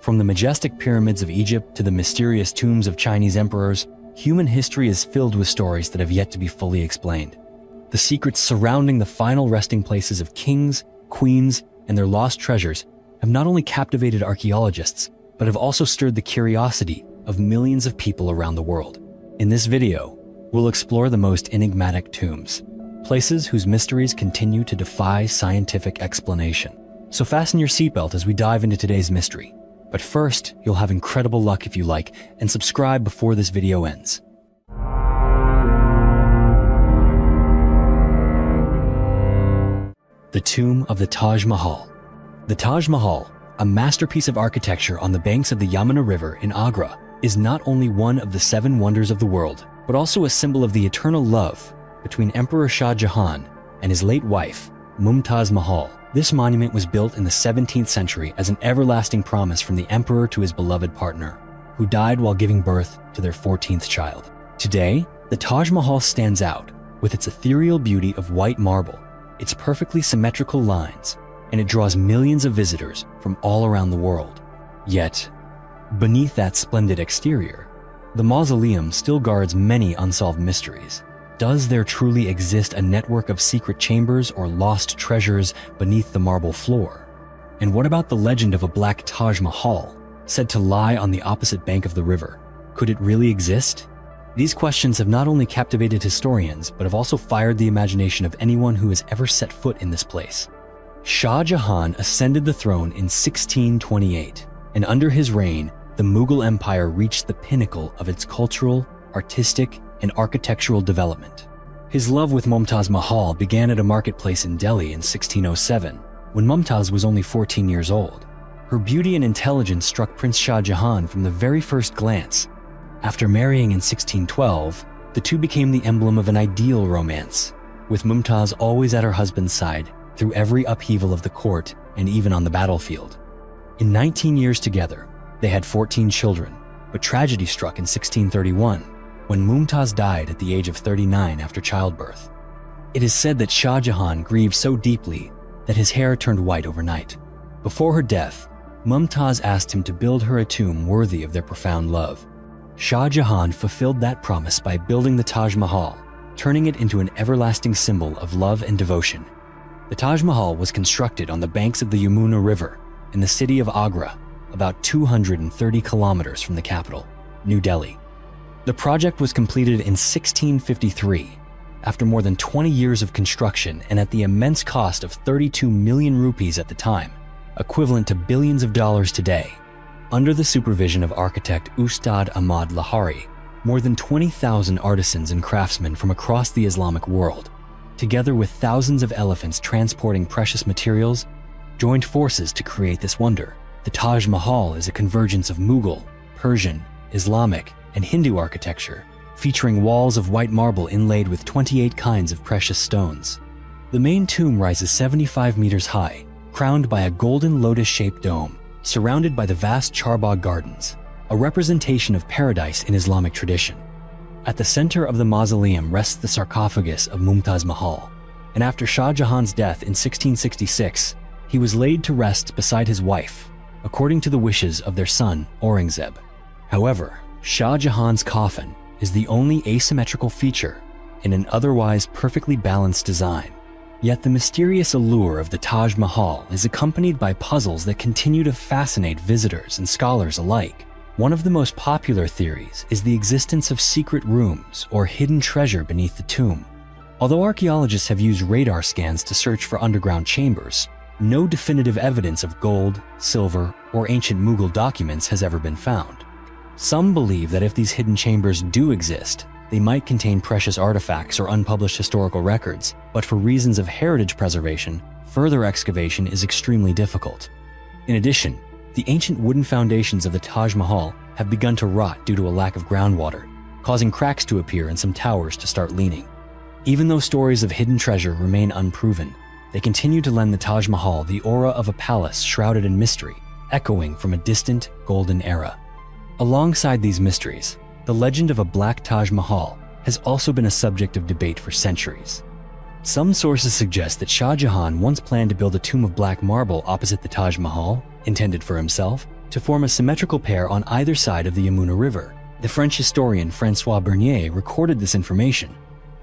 From the majestic pyramids of Egypt to the mysterious tombs of Chinese emperors, human history is filled with stories that have yet to be fully explained. The secrets surrounding the final resting places of kings, queens, and their lost treasures have not only captivated archaeologists, but have also stirred the curiosity of millions of people around the world. In this video, we'll explore the most enigmatic tombs, places whose mysteries continue to defy scientific explanation. So fasten your seatbelt as we dive into today's mystery. But first, you'll have incredible luck if you like, and subscribe before this video ends. The Tomb of the Taj Mahal. The Taj Mahal, a masterpiece of architecture on the banks of the Yamuna River in Agra, is not only one of the 7 wonders of the world, but also a symbol of the eternal love between Emperor Shah Jahan and his late wife, Mumtaz Mahal. This monument was built in the 17th century as an everlasting promise from the emperor to his beloved partner, who died while giving birth to their 14th child. Today, the Taj Mahal stands out with its ethereal beauty of white marble, its perfectly symmetrical lines, and it draws millions of visitors from all around the world. Yet, beneath that splendid exterior, the mausoleum still guards many unsolved mysteries. Does there truly exist a network of secret chambers or lost treasures beneath the marble floor? And what about the legend of a black Taj Mahal, said to lie on the opposite bank of the river? Could it really exist? These questions have not only captivated historians, but have also fired the imagination of anyone who has ever set foot in this place. Shah Jahan ascended the throne in 1628, and under his reign, the Mughal Empire reached the pinnacle of its cultural, artistic, and architectural development. His love with Mumtaz Mahal began at a marketplace in Delhi in 1607, when Mumtaz was only 14 years old. Her beauty and intelligence struck Prince Shah Jahan from the very first glance. After marrying in 1612, the two became the emblem of an ideal romance, with Mumtaz always at her husband's side through every upheaval of the court and even on the battlefield. In 19 years together, they had 14 children, but tragedy struck in 1631, when Mumtaz died at the age of 39 after childbirth. It is said that Shah Jahan grieved so deeply that his hair turned white overnight. Before her death, Mumtaz asked him to build her a tomb worthy of their profound love. Shah Jahan fulfilled that promise by building the Taj Mahal, turning it into an everlasting symbol of love and devotion. The Taj Mahal was constructed on the banks of the Yamuna River in the city of Agra, about 230 kilometers from the capital, New Delhi. The project was completed in 1653, after more than 20 years of construction and at the immense cost of 32 million rupees at the time, equivalent to billions of dollars today. Under the supervision of architect Ustad Ahmad Lahari, more than 20,000 artisans and craftsmen from across the Islamic world, together with thousands of elephants transporting precious materials, joined forces to create this wonder. The Taj Mahal is a convergence of Mughal, Persian, Islamic, and Hindu architecture, featuring walls of white marble inlaid with 28 kinds of precious stones. The main tomb rises 75 meters high, crowned by a golden lotus-shaped dome, surrounded by the vast Charbagh Gardens, a representation of paradise in Islamic tradition. At the center of the mausoleum rests the sarcophagus of Mumtaz Mahal, and after Shah Jahan's death in 1666, he was laid to rest beside his wife, according to the wishes of their son, Aurangzeb. However, Shah Jahan's coffin is the only asymmetrical feature in an otherwise perfectly balanced design. Yet the mysterious allure of the Taj Mahal is accompanied by puzzles that continue to fascinate visitors and scholars alike. One of the most popular theories is the existence of secret rooms or hidden treasure beneath the tomb. Although archaeologists have used radar scans to search for underground chambers, no definitive evidence of gold, silver, or ancient Mughal documents has ever been found. Some believe that if these hidden chambers do exist, they might contain precious artifacts or unpublished historical records, but for reasons of heritage preservation, further excavation is extremely difficult. In addition, the ancient wooden foundations of the Taj Mahal have begun to rot due to a lack of groundwater, causing cracks to appear and some towers to start leaning. Even though stories of hidden treasure remain unproven, they continue to lend the Taj Mahal the aura of a palace shrouded in mystery, echoing from a distant golden era. Alongside these mysteries, the legend of a black Taj Mahal has also been a subject of debate for centuries. Some sources suggest that Shah Jahan once planned to build a tomb of black marble opposite the Taj Mahal, intended for himself, to form a symmetrical pair on either side of the Yamuna River. The French historian François Bernier recorded this information,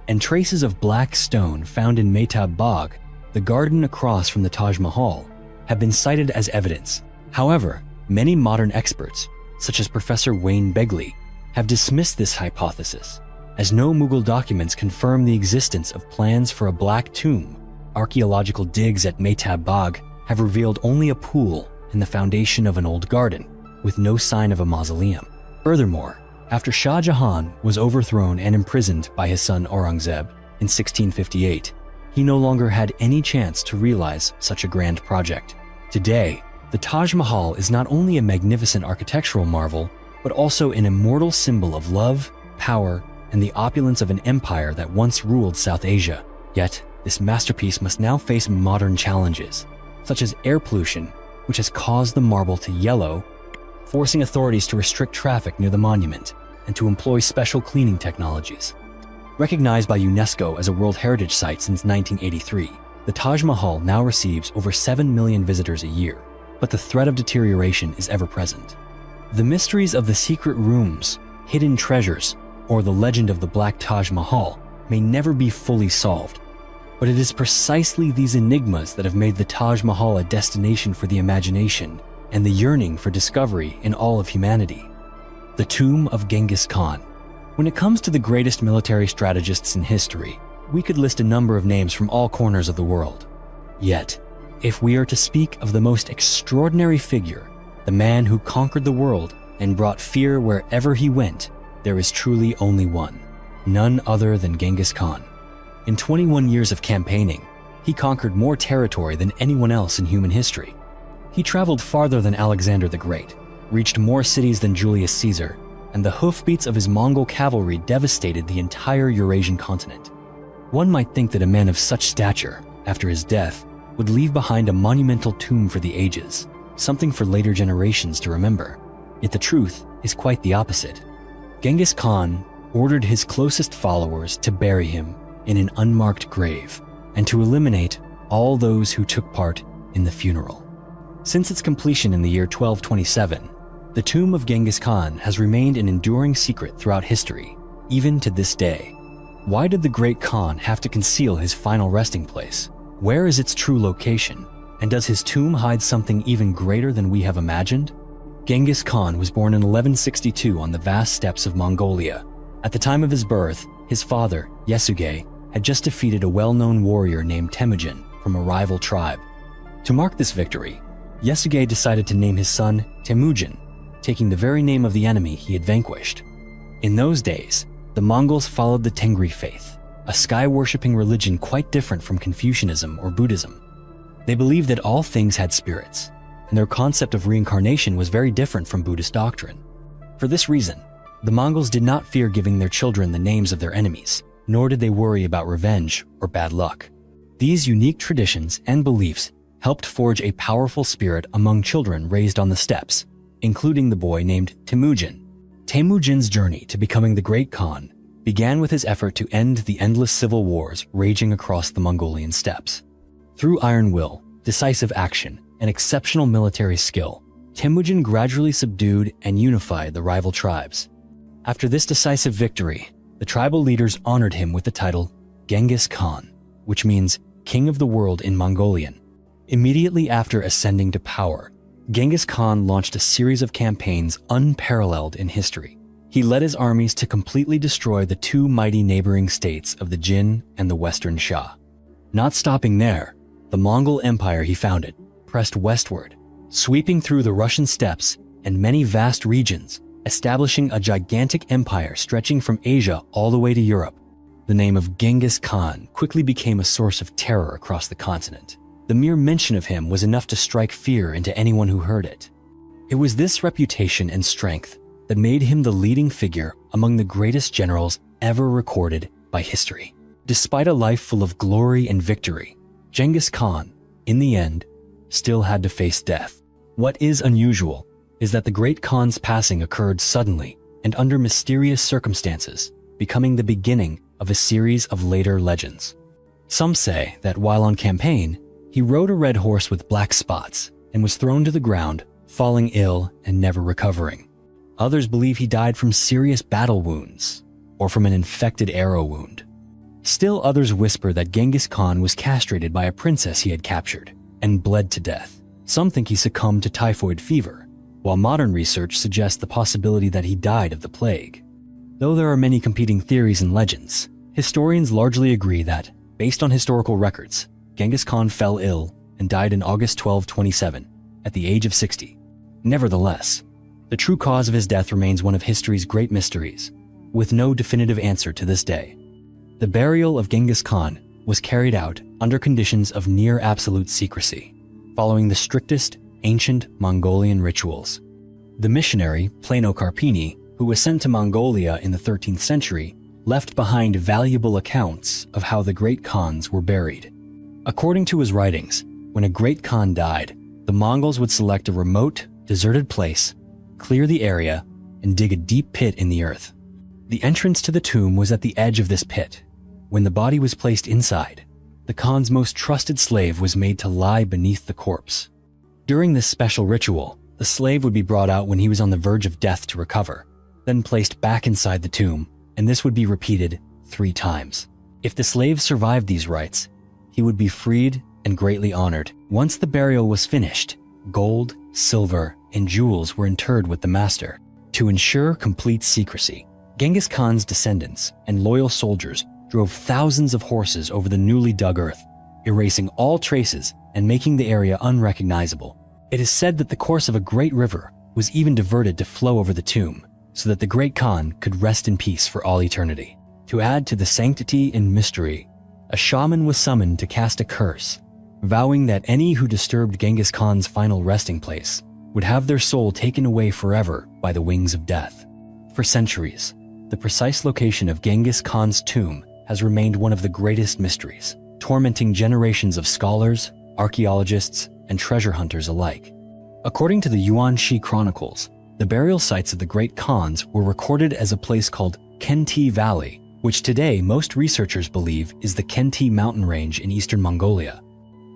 and traces of black stone found in Mehtab Bagh, the garden across from the Taj Mahal, have been cited as evidence. However, many modern experts, such as Professor Wayne Begley, have dismissed this hypothesis, as no Mughal documents confirm the existence of plans for a black tomb. Archaeological digs at Mehtab Bagh have revealed only a pool in the foundation of an old garden, with no sign of a mausoleum. Furthermore, after Shah Jahan was overthrown and imprisoned by his son Aurangzeb in 1658, he no longer had any chance to realize such a grand project. Today, the Taj Mahal is not only a magnificent architectural marvel, but also an immortal symbol of love, power, and the opulence of an empire that once ruled South Asia. Yet, this masterpiece must now face modern challenges, such as air pollution, which has caused the marble to yellow, forcing authorities to restrict traffic near the monument and to employ special cleaning technologies. Recognized by UNESCO as a World Heritage Site since 1983, the Taj Mahal now receives over 7 million visitors a year, but the threat of deterioration is ever present. The mysteries of the secret rooms, hidden treasures, or the legend of the Black Taj Mahal may never be fully solved, but it is precisely these enigmas that have made the Taj Mahal a destination for the imagination and the yearning for discovery in all of humanity. The tomb of Genghis Khan. When it comes to the greatest military strategists in history, we could list a number of names from all corners of the world. Yet, if we are to speak of the most extraordinary figure, the man who conquered the world and brought fear wherever he went, there is truly only one, none other than Genghis Khan. In 21 years of campaigning, he conquered more territory than anyone else in human history. He traveled farther than Alexander the Great, reached more cities than Julius Caesar, and the hoofbeats of his Mongol cavalry devastated the entire Eurasian continent. One might think that a man of such stature, after his death, would leave behind a monumental tomb for the ages, something for later generations to remember. Yet the truth is quite the opposite. Genghis Khan ordered his closest followers to bury him in an unmarked grave and to eliminate all those who took part in the funeral. Since its completion in the year 1227, the tomb of Genghis Khan has remained an enduring secret throughout history, even to this day. Why did the great Khan have to conceal his final resting place? Where is its true location? And does his tomb hide something even greater than we have imagined? Genghis Khan was born in 1162 on the vast steppes of Mongolia. At the time of his birth, his father, Yesugei, had just defeated a well-known warrior named Temujin from a rival tribe. To mark this victory, Yesugei decided to name his son Temujin, taking the very name of the enemy he had vanquished. In those days, the Mongols followed the Tengri faith, a sky-worshipping religion quite different from Confucianism or Buddhism. They believed that all things had spirits, and their concept of reincarnation was very different from Buddhist doctrine. For this reason, the Mongols did not fear giving their children the names of their enemies, nor did they worry about revenge or bad luck. These unique traditions and beliefs helped forge a powerful spirit among children raised on the steppes, including the boy named Temujin. Temujin's journey to becoming the Great Khan began with his effort to end the endless civil wars raging across the Mongolian steppes. Through iron will, decisive action, and exceptional military skill, Temujin gradually subdued and unified the rival tribes. After this decisive victory, the tribal leaders honored him with the title Genghis Khan, which means King of the World in Mongolian. Immediately after ascending to power, Genghis Khan launched a series of campaigns unparalleled in history. He led his armies to completely destroy the two mighty neighboring states of the Jin and the Western Shah. Not stopping there, the Mongol Empire he founded pressed westward, sweeping through the Russian steppes and many vast regions, establishing a gigantic empire stretching from Asia all the way to Europe. The name of Genghis Khan quickly became a source of terror across the continent. The mere mention of him was enough to strike fear into anyone who heard it. It was this reputation and strength that made him the leading figure among the greatest generals ever recorded by history. Despite a life full of glory and victory, Genghis Khan, in the end, still had to face death. What is unusual is that the Great Khan's passing occurred suddenly and under mysterious circumstances, becoming the beginning of a series of later legends. Some say that while on campaign, he rode a red horse with black spots and was thrown to the ground falling ill and never recovering. Others believe he died from serious battle wounds or from an infected arrow wound. Still others whisper that Genghis Khan was castrated by a princess he had captured and bled to death. Some think he succumbed to typhoid fever, while modern research suggests the possibility that he died of the plague. Though there are many competing theories and legends, historians largely agree that, based on historical records, Genghis Khan fell ill and died in August 1227 at the age of 60. Nevertheless, the true cause of his death remains one of history's great mysteries, with no definitive answer to this day. The burial of Genghis Khan was carried out under conditions of near absolute secrecy, following the strictest ancient Mongolian rituals. The missionary, Plano Carpini, who was sent to Mongolia in the 13th century, left behind valuable accounts of how the great Khans were buried. According to his writings, when a great Khan died, the Mongols would select a remote, deserted place, clear the area, and dig a deep pit in the earth. The entrance to the tomb was at the edge of this pit. When the body was placed inside, the Khan's most trusted slave was made to lie beneath the corpse. During this special ritual, the slave would be brought out when he was on the verge of death to recover, then placed back inside the tomb, and this would be repeated 3 times. If the slave survived these rites, he would be freed and greatly honored. Once the burial was finished, gold, silver, and jewels were interred with the master. To ensure complete secrecy, Genghis Khan's descendants and loyal soldiers drove thousands of horses over the newly dug earth, erasing all traces and making the area unrecognizable. It is said that the course of a great river was even diverted to flow over the tomb, so that the great Khan could rest in peace for all eternity. To add to the sanctity and mystery, a shaman was summoned to cast a curse, vowing that any who disturbed Genghis Khan's final resting place would have their soul taken away forever by the wings of death. For centuries, the precise location of Genghis Khan's tomb has remained one of the greatest mysteries, tormenting generations of scholars, archaeologists, and treasure hunters alike. According to the Yuan Shi Chronicles, the burial sites of the great Khans were recorded as a place called Kenti Valley, which today most researchers believe is the Kenti mountain range in eastern Mongolia.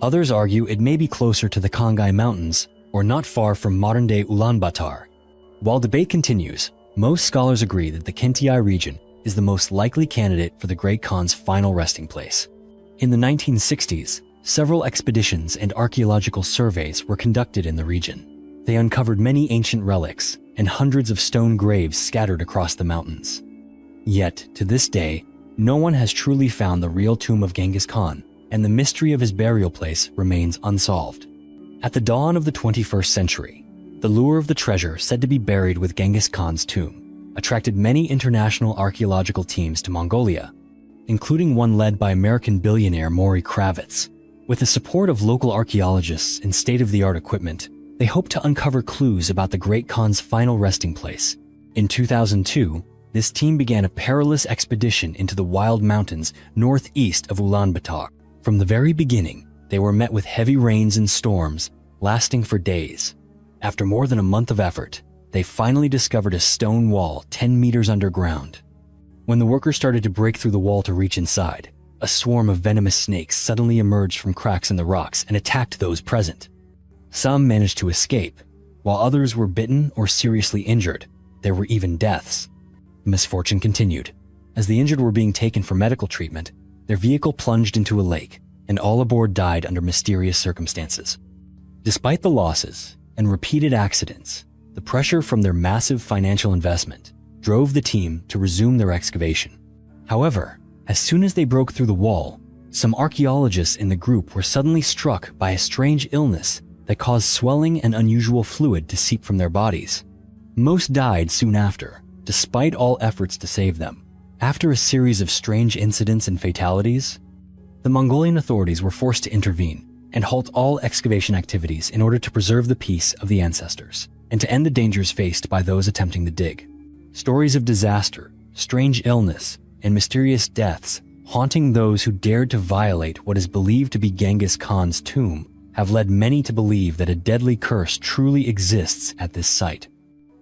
Others argue it may be closer to the Khangai Mountains or not far from modern-day Ulaanbaatar. While debate continues, most scholars agree that the Kentiai region is the most likely candidate for the great Khan's final resting place. In the 1960s, several expeditions and archaeological surveys were conducted in the region. They uncovered many ancient relics and hundreds of stone graves scattered across the mountains. Yet, to this day, no one has truly found the real tomb of Genghis Khan, and the mystery of his burial place remains unsolved. At the dawn of the 21st century, the lure of the treasure said to be buried with Genghis Khan's tomb attracted many international archaeological teams to Mongolia, including one led by American billionaire Maury Kravitz. With the support of local archaeologists and state-of-the-art equipment, they hoped to uncover clues about the great Khan's final resting place. In 2002, this team began a perilous expedition into the wild mountains northeast of Ulaanbaatar. From the very beginning, they were met with heavy rains and storms, lasting for days. After more than a month of effort, they finally discovered a stone wall 10 meters underground. When the workers started to break through the wall to reach inside, a swarm of venomous snakes suddenly emerged from cracks in the rocks and attacked those present. Some managed to escape, while others were bitten or seriously injured. There were even deaths. The misfortune continued. As the injured were being taken for medical treatment, their vehicle plunged into a lake, and all aboard died under mysterious circumstances. Despite the losses and repeated accidents, the pressure from their massive financial investment drove the team to resume their excavation. However, as soon as they broke through the wall, some archaeologists in the group were suddenly struck by a strange illness that caused swelling and unusual fluid to seep from their bodies. Most died soon after, despite all efforts to save them. After a series of strange incidents and fatalities, the Mongolian authorities were forced to intervene and halt all excavation activities in order to preserve the peace of the ancestors and to end the dangers faced by those attempting to dig. Stories of disaster, strange illness, and mysterious deaths haunting those who dared to violate what is believed to be Genghis Khan's tomb have led many to believe that a deadly curse truly exists at this site.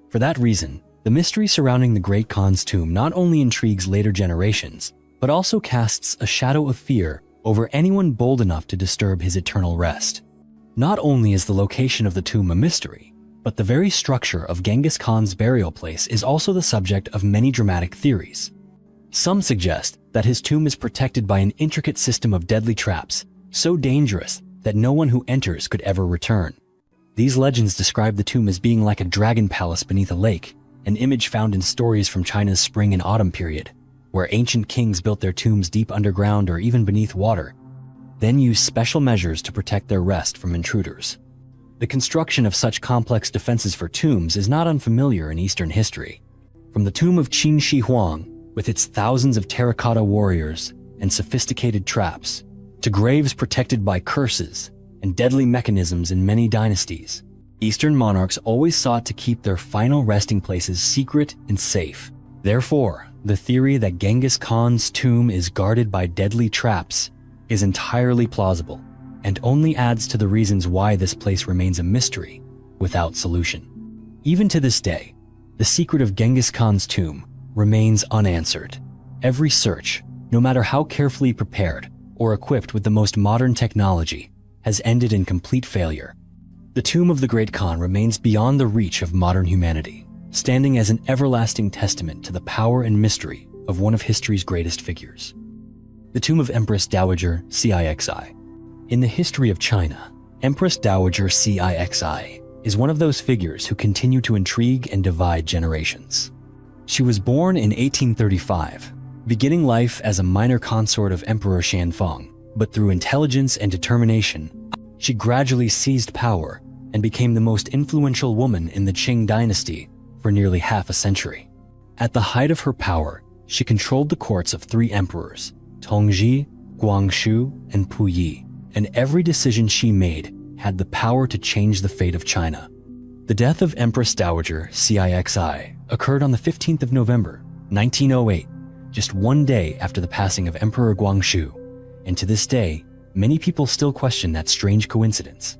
For that reason, the mystery surrounding the Great Khan's tomb not only intrigues later generations, but also casts a shadow of fear over anyone bold enough to disturb his eternal rest. Not only is the location of the tomb a mystery, But the very structure of Genghis Khan's burial place is also the subject of many dramatic theories. Some suggest that his tomb is protected by an intricate system of deadly traps, so dangerous that no one who enters could ever return. These legends describe the tomb as being like a dragon palace beneath a lake, an image found in stories from China's spring and autumn period, where ancient kings built their tombs deep underground or even beneath water, then used special measures to protect their rest from intruders. The construction of such complex defenses for tombs is not unfamiliar in Eastern history. From the tomb of Qin Shi Huang, with its thousands of terracotta warriors and sophisticated traps, to graves protected by curses and deadly mechanisms in many dynasties, Eastern monarchs always sought to keep their final resting places secret and safe. Therefore, the theory that Genghis Khan's tomb is guarded by deadly traps is entirely plausible and only adds to the reasons why this place remains a mystery without solution. Even to this day, the secret of Genghis Khan's tomb remains unanswered. Every search, no matter how carefully prepared or equipped with the most modern technology, has ended in complete failure. The tomb of the Great Khan remains beyond the reach of modern humanity, standing as an everlasting testament to the power and mystery of one of history's greatest figures. The tomb of Empress Dowager Cixi. In the history of China, Empress Dowager Cixi is one of those figures who continue to intrigue and divide generations. She was born in 1835, beginning life as a minor consort of Emperor Xianfeng, but through intelligence and determination, she gradually seized power and became the most influential woman in the Qing dynasty for nearly half a century. At the height of her power, she controlled the courts of 3 emperors, Tongzhi, Guangxu, and Puyi, and every decision she made had the power to change the fate of China. The death of Empress Dowager Cixi occurred on the 15th of November, 1908, just one day after the passing of Emperor Guangxu, and to this day, many people still question that strange coincidence.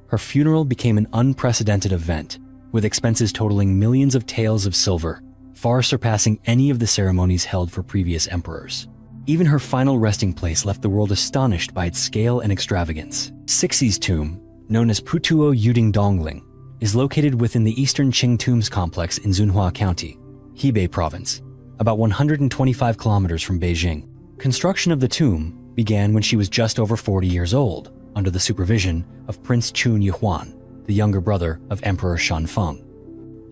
Her funeral became an unprecedented event, with expenses totaling millions of taels of silver, far surpassing any of the ceremonies held for previous emperors. Even her final resting place left the world astonished by its scale and extravagance. Cixi's tomb, known as Putuo Yuding Dongling, is located within the Eastern Qing Tombs complex in Zunhua County, Hebei Province, about 125 kilometers from Beijing. Construction of the tomb began when she was just over 40 years old, under the supervision of Prince Chun Yuhuan, the younger brother of Emperor Xianfeng.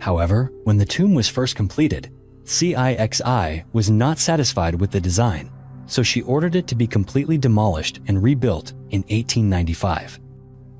However, when the tomb was first completed, Cixi was not satisfied with the design, so she ordered it to be completely demolished and rebuilt in 1895.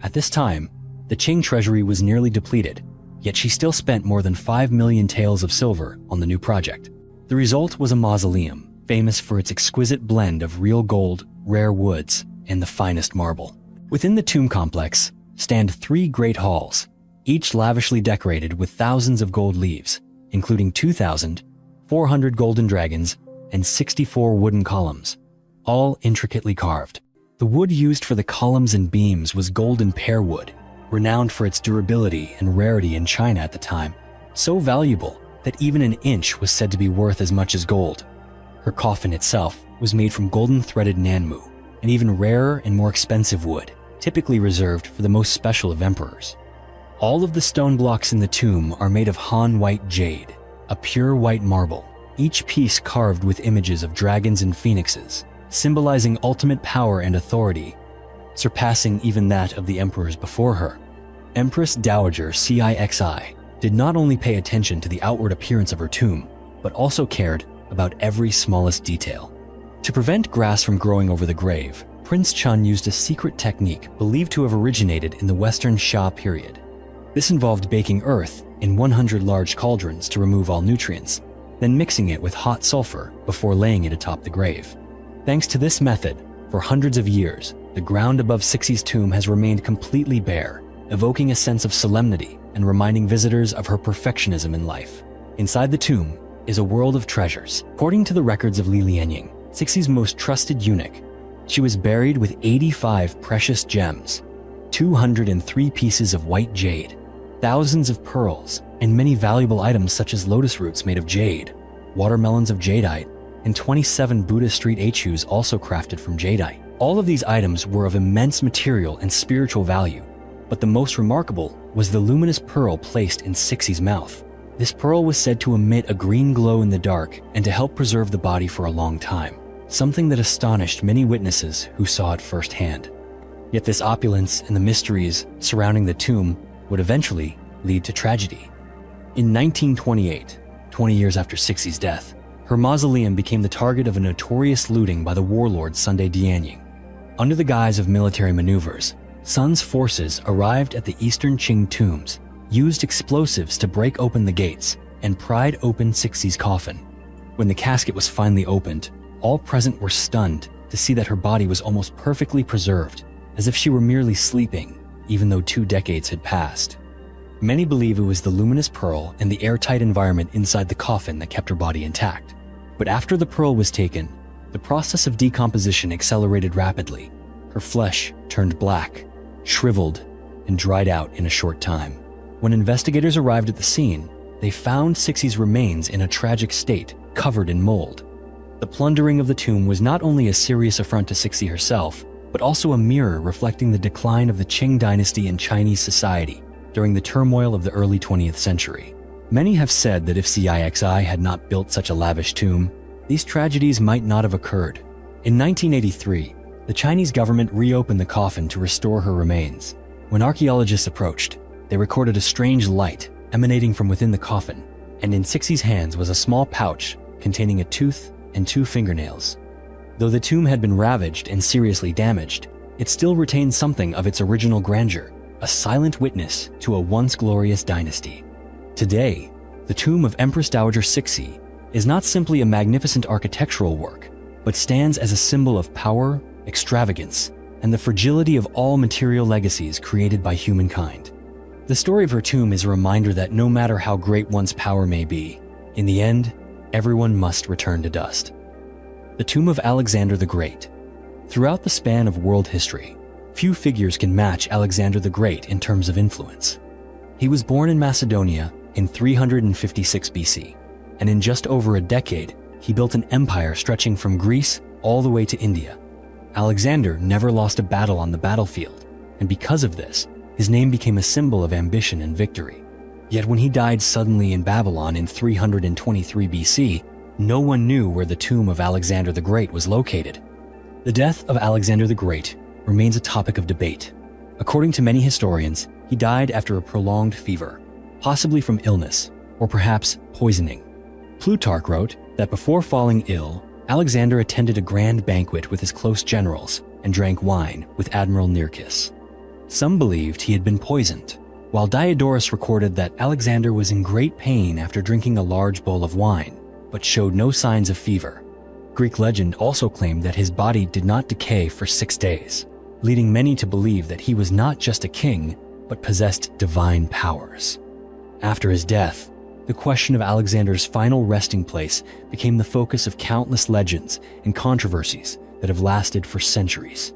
At this time, the Qing treasury was nearly depleted, yet she still spent more than 5 million taels of silver on the new project. The result was a mausoleum, famous for its exquisite blend of real gold, rare woods, and the finest marble. Within the tomb complex stand 3 great halls, each lavishly decorated with thousands of gold leaves, including 2,400 golden dragons and 64 wooden columns, all intricately carved. The wood used for the columns and beams was golden pear wood, renowned for its durability and rarity in China at the time, so valuable that even an inch was said to be worth as much as gold. Her coffin itself was made from golden threaded nanmu, an even rarer and more expensive wood, typically reserved for the most special of emperors. All of the stone blocks in the tomb are made of Han white jade, a pure white marble, each piece carved with images of dragons and phoenixes, symbolizing ultimate power and authority, surpassing even that of the emperors before her. Empress Dowager Cixi did not only pay attention to the outward appearance of her tomb, but also cared about every smallest detail. To prevent grass from growing over the grave, Prince Chun used a secret technique believed to have originated in the Western Xia period. This involved baking earth in 100 large cauldrons to remove all nutrients, then mixing it with hot sulfur before laying it atop the grave. Thanks to this method, for hundreds of years, the ground above Cixi's tomb has remained completely bare, evoking a sense of solemnity and reminding visitors of her perfectionism in life. Inside the tomb is a world of treasures. According to the records of Li Lianying, Cixi's most trusted eunuch, she was buried with 85 precious gems, 203 pieces of white jade, thousands of pearls, and many valuable items such as lotus roots made of jade, watermelons of jadeite, and 27 Buddha street echus also crafted from jadeite. All of these items were of immense material and spiritual value, but the most remarkable was the luminous pearl placed in Cixie's mouth. This pearl was said to emit a green glow in the dark and to help preserve the body for a long time, something that astonished many witnesses who saw it firsthand. Yet this opulence and the mysteries surrounding the tomb would eventually lead to tragedy. In 1928, 20 years after Cixie's death, her mausoleum became the target of a notorious looting by the warlord Sunday Dianying. Under the guise of military maneuvers, Sun's forces arrived at the eastern Qing tombs, used explosives to break open the gates, and pried open Cixie's coffin. When the casket was finally opened, all present were stunned to see that her body was almost perfectly preserved, as if she were merely sleeping, even though 2 decades had passed. Many believe it was the luminous pearl and the airtight environment inside the coffin that kept her body intact. But after the pearl was taken, the process of decomposition accelerated rapidly. Her flesh turned black, shriveled, and dried out in a short time. When investigators arrived at the scene, they found Cixie's remains in a tragic state, covered in mold. The plundering of the tomb was not only a serious affront to Cixie herself, but also a mirror reflecting the decline of the Qing dynasty in Chinese society during the turmoil of the early 20th century. Many have said that if CIXI had not built such a lavish tomb, these tragedies might not have occurred. In 1983, the Chinese government reopened the coffin to restore her remains. When archaeologists approached, they recorded a strange light emanating from within the coffin, and in Cixie's hands was a small pouch containing a tooth and 2 fingernails. Though the tomb had been ravaged and seriously damaged, it still retained something of its original grandeur, a silent witness to a once glorious dynasty. Today, the tomb of Empress Dowager Cixie is not simply a magnificent architectural work, but stands as a symbol of power, extravagance, and the fragility of all material legacies created by humankind. The story of her tomb is a reminder that no matter how great one's power may be, in the end, everyone must return to dust. The tomb of Alexander the Great. Throughout the span of world history, few figures can match Alexander the Great in terms of influence. He was born in Macedonia in 356 BC, and in just over a decade, he built an empire stretching from Greece all the way to India. Alexander never lost a battle on the battlefield, and because of this, his name became a symbol of ambition and victory. Yet when he died suddenly in Babylon in 323 BC, no one knew where the tomb of Alexander the Great was located. The death of Alexander the Great remains a topic of debate. According to many historians, he died after a prolonged fever, possibly from illness, or perhaps poisoning. Plutarch wrote that before falling ill, Alexander attended a grand banquet with his close generals and drank wine with Admiral Nearchus. Some believed he had been poisoned, while Diodorus recorded that Alexander was in great pain after drinking a large bowl of wine, but showed no signs of fever. Greek legend also claimed that his body did not decay for 6 days, leading many to believe that he was not just a king, but possessed divine powers. After his death, the question of Alexander's final resting place became the focus of countless legends and controversies that have lasted for centuries.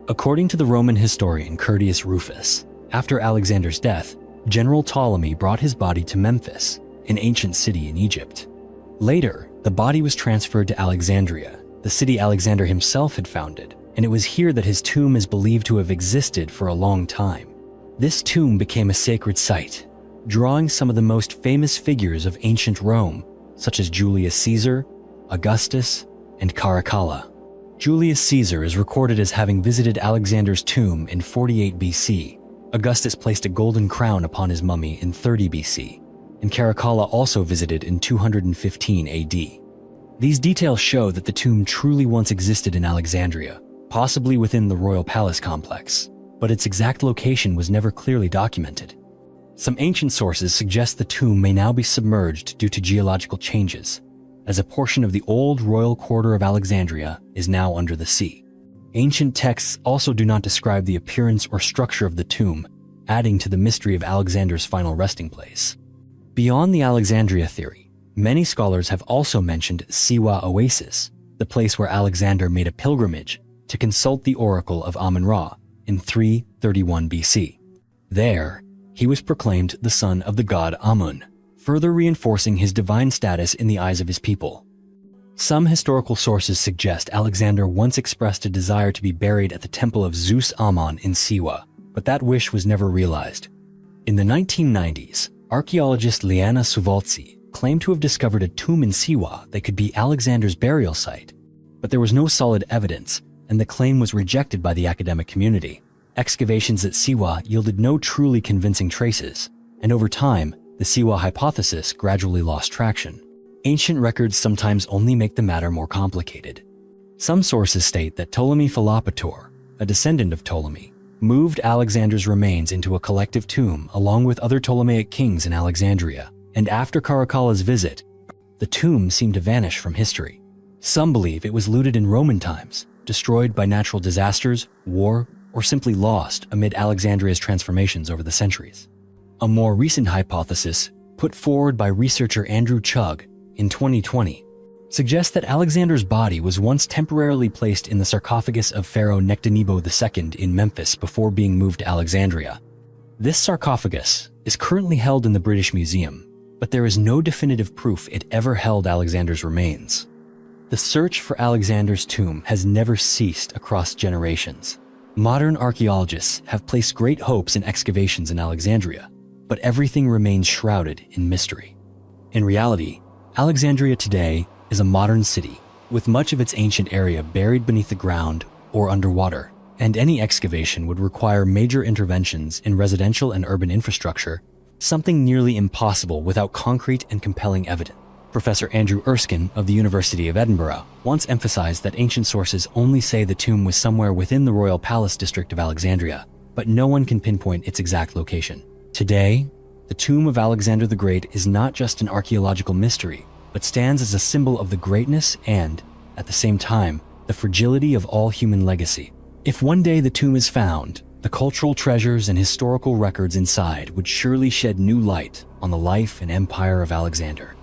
According to the Roman historian Curtius Rufus, after Alexander's death, General Ptolemy brought his body to Memphis, an ancient city in Egypt. Later, the body was transferred to Alexandria, the city Alexander himself had founded, and it was here that his tomb is believed to have existed for a long time. This tomb became a sacred site, drawing some of the most famous figures of ancient Rome, such as Julius Caesar, Augustus, and Caracalla. Julius Caesar is recorded as having visited Alexander's tomb in 48 BC. Augustus placed a golden crown upon his mummy in 30 BC, and Caracalla also visited in 215 AD. These details show that the tomb truly once existed in Alexandria, possibly within the royal palace complex, but its exact location was never clearly documented. Some ancient sources suggest the tomb may now be submerged due to geological changes, as a portion of the old royal quarter of Alexandria is now under the sea. Ancient texts also do not describe the appearance or structure of the tomb, adding to the mystery of Alexander's final resting place. Beyond the Alexandria theory, many scholars have also mentioned Siwa Oasis, the place where Alexander made a pilgrimage to consult the oracle of Amun-Ra in 331 BC. There, he was proclaimed the son of the god Amun, further reinforcing his divine status in the eyes of his people. Some historical sources suggest Alexander once expressed a desire to be buried at the temple of Zeus Ammon in Siwa, but that wish was never realized. In the 1990s, archaeologist Liana Suvaltsi claimed to have discovered a tomb in Siwa that could be Alexander's burial site, but there was no solid evidence, and the claim was rejected by the academic community. Excavations at Siwa yielded no truly convincing traces, and over time, the Siwa hypothesis gradually lost traction. Ancient records sometimes only make the matter more complicated. Some sources state that Ptolemy Philopator, a descendant of Ptolemy, moved Alexander's remains into a collective tomb along with other Ptolemaic kings in Alexandria, and after Caracalla's visit, the tomb seemed to vanish from history. Some believe it was looted in Roman times, destroyed by natural disasters, war, or simply lost amid Alexandria's transformations over the centuries. A more recent hypothesis, put forward by researcher Andrew Chugg in 2020, suggests that Alexander's body was once temporarily placed in the sarcophagus of Pharaoh Nectanebo II in Memphis before being moved to Alexandria. This sarcophagus is currently held in the British Museum, but there is no definitive proof it ever held Alexander's remains. The search for Alexander's tomb has never ceased across generations. Modern archaeologists have placed great hopes in excavations in Alexandria, but everything remains shrouded in mystery. In reality, Alexandria today is a modern city, with much of its ancient area buried beneath the ground or underwater, and any excavation would require major interventions in residential and urban infrastructure, something nearly impossible without concrete and compelling evidence. Professor Andrew Erskine of the University of Edinburgh once emphasized that ancient sources only say the tomb was somewhere within the Royal Palace district of Alexandria, but no one can pinpoint its exact location. Today, the tomb of Alexander the Great is not just an archaeological mystery, but stands as a symbol of the greatness and, at the same time, the fragility of all human legacy. If one day the tomb is found, the cultural treasures and historical records inside would surely shed new light on the life and empire of Alexander.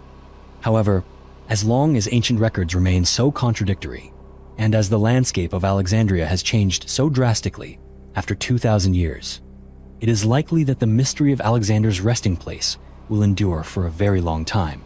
However, as long as ancient records remain so contradictory, and as the landscape of Alexandria has changed so drastically after 2,000 years, it is likely that the mystery of Alexander's resting place will endure for a very long time.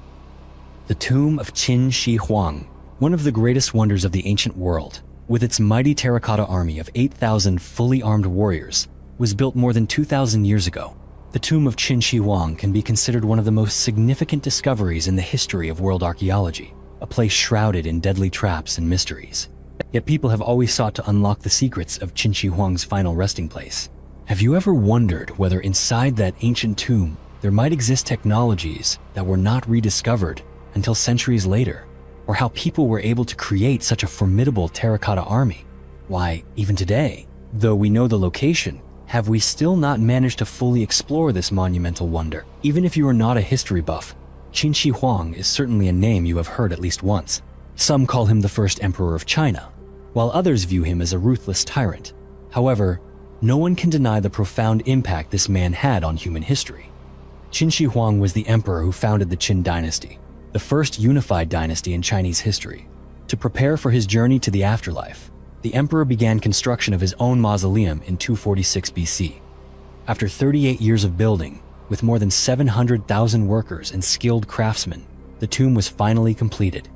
The tomb of Qin Shi Huang, one of the greatest wonders of the ancient world, with its mighty terracotta army of 8,000 fully armed warriors, was built more than 2,000 years ago. The tomb of Qin Shi Huang can be considered one of the most significant discoveries in the history of world archaeology, a place shrouded in deadly traps and mysteries. Yet people have always sought to unlock the secrets of Qin Shi Huang's final resting place. Have you ever wondered whether inside that ancient tomb there might exist technologies that were not rediscovered until centuries later, or how people were able to create such a formidable terracotta army? Why, even today, though we know the location, have we still not managed to fully explore this monumental wonder? Even if you are not a history buff, Qin Shi Huang is certainly a name you have heard at least once. Some call him the first emperor of China, while others view him as a ruthless tyrant. However, no one can deny the profound impact this man had on human history. Qin Shi Huang was the emperor who founded the Qin dynasty, the first unified dynasty in Chinese history. To prepare for his journey to the afterlife, the emperor began construction of his own mausoleum in 246 BC. After 38 years of building, with more than 700,000 workers and skilled craftsmen, the tomb was finally completed.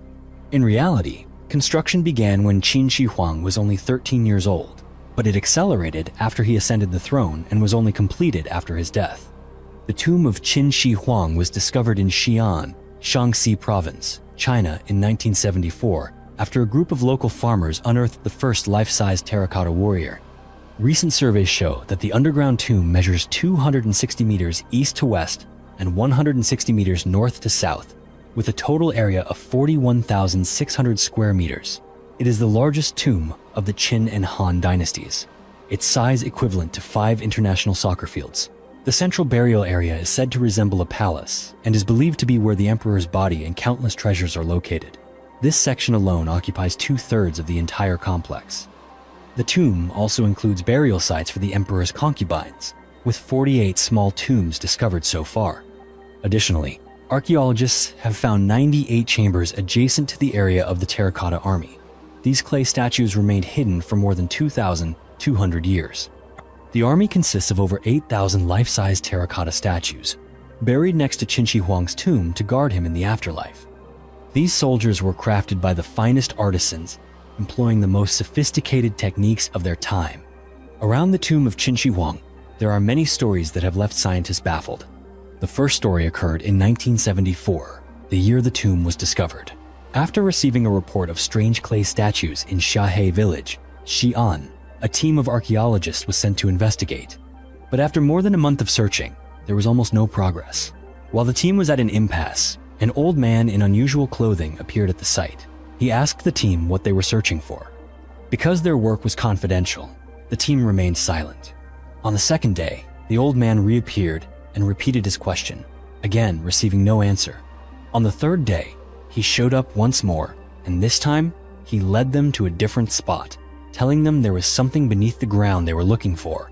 In reality, construction began when Qin Shi Huang was only 13 years old, but it accelerated after he ascended the throne and was only completed after his death. The tomb of Qin Shi Huang was discovered in Xi'an, Shaanxi Province, China in 1974, after a group of local farmers unearthed the first life-size terracotta warrior. Recent surveys show that the underground tomb measures 260 meters east to west and 160 meters north to south, with a total area of 41,600 square meters. It is the largest tomb of the Qin and Han dynasties, its size equivalent to 5 international soccer fields. The central burial area is said to resemble a palace and is believed to be where the emperor's body and countless treasures are located. This section alone occupies 2/3 of the entire complex. The tomb also includes burial sites for the emperor's concubines, with 48 small tombs discovered so far. Additionally, archaeologists have found 98 chambers adjacent to the area of the terracotta army. These clay statues remained hidden for more than 2,200 years. The army consists of over 8,000 life-size terracotta statues, buried next to Qin Shi Huang's tomb to guard him in the afterlife. These soldiers were crafted by the finest artisans, employing the most sophisticated techniques of their time. Around the tomb of Qin Shi Huang, there are many stories that have left scientists baffled. The first story occurred in 1974, the year the tomb was discovered. After receiving a report of strange clay statues in Shahe village, Xi'an, a team of archaeologists was sent to investigate. But after more than a month of searching, there was almost no progress. While the team was at an impasse, an old man in unusual clothing appeared at the site. He asked the team what they were searching for. Because their work was confidential, the team remained silent. On the second day, the old man reappeared and repeated his question, again receiving no answer. On the third day, he showed up once more, and this time, he led them to a different spot, telling them there was something beneath the ground they were looking for.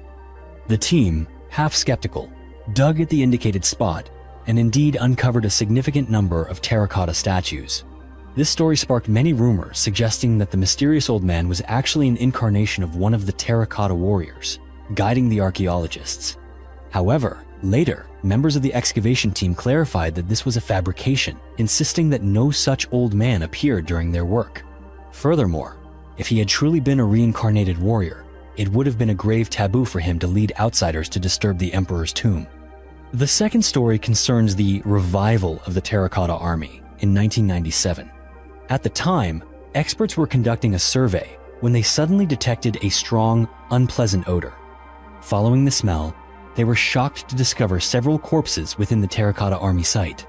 The team, half skeptical, dug at the indicated spot and indeed uncovered a significant number of terracotta statues. This story sparked many rumors suggesting that the mysterious old man was actually an incarnation of one of the terracotta warriors, guiding the archaeologists. However, later, members of the excavation team clarified that this was a fabrication, insisting that no such old man appeared during their work. Furthermore, if he had truly been a reincarnated warrior, it would have been a grave taboo for him to lead outsiders to disturb the emperor's tomb. The second story concerns the revival of the Terracotta Army in 1997. At the time, experts were conducting a survey when they suddenly detected a strong, unpleasant odor. Following the smell, they were shocked to discover several corpses within the Terracotta Army site.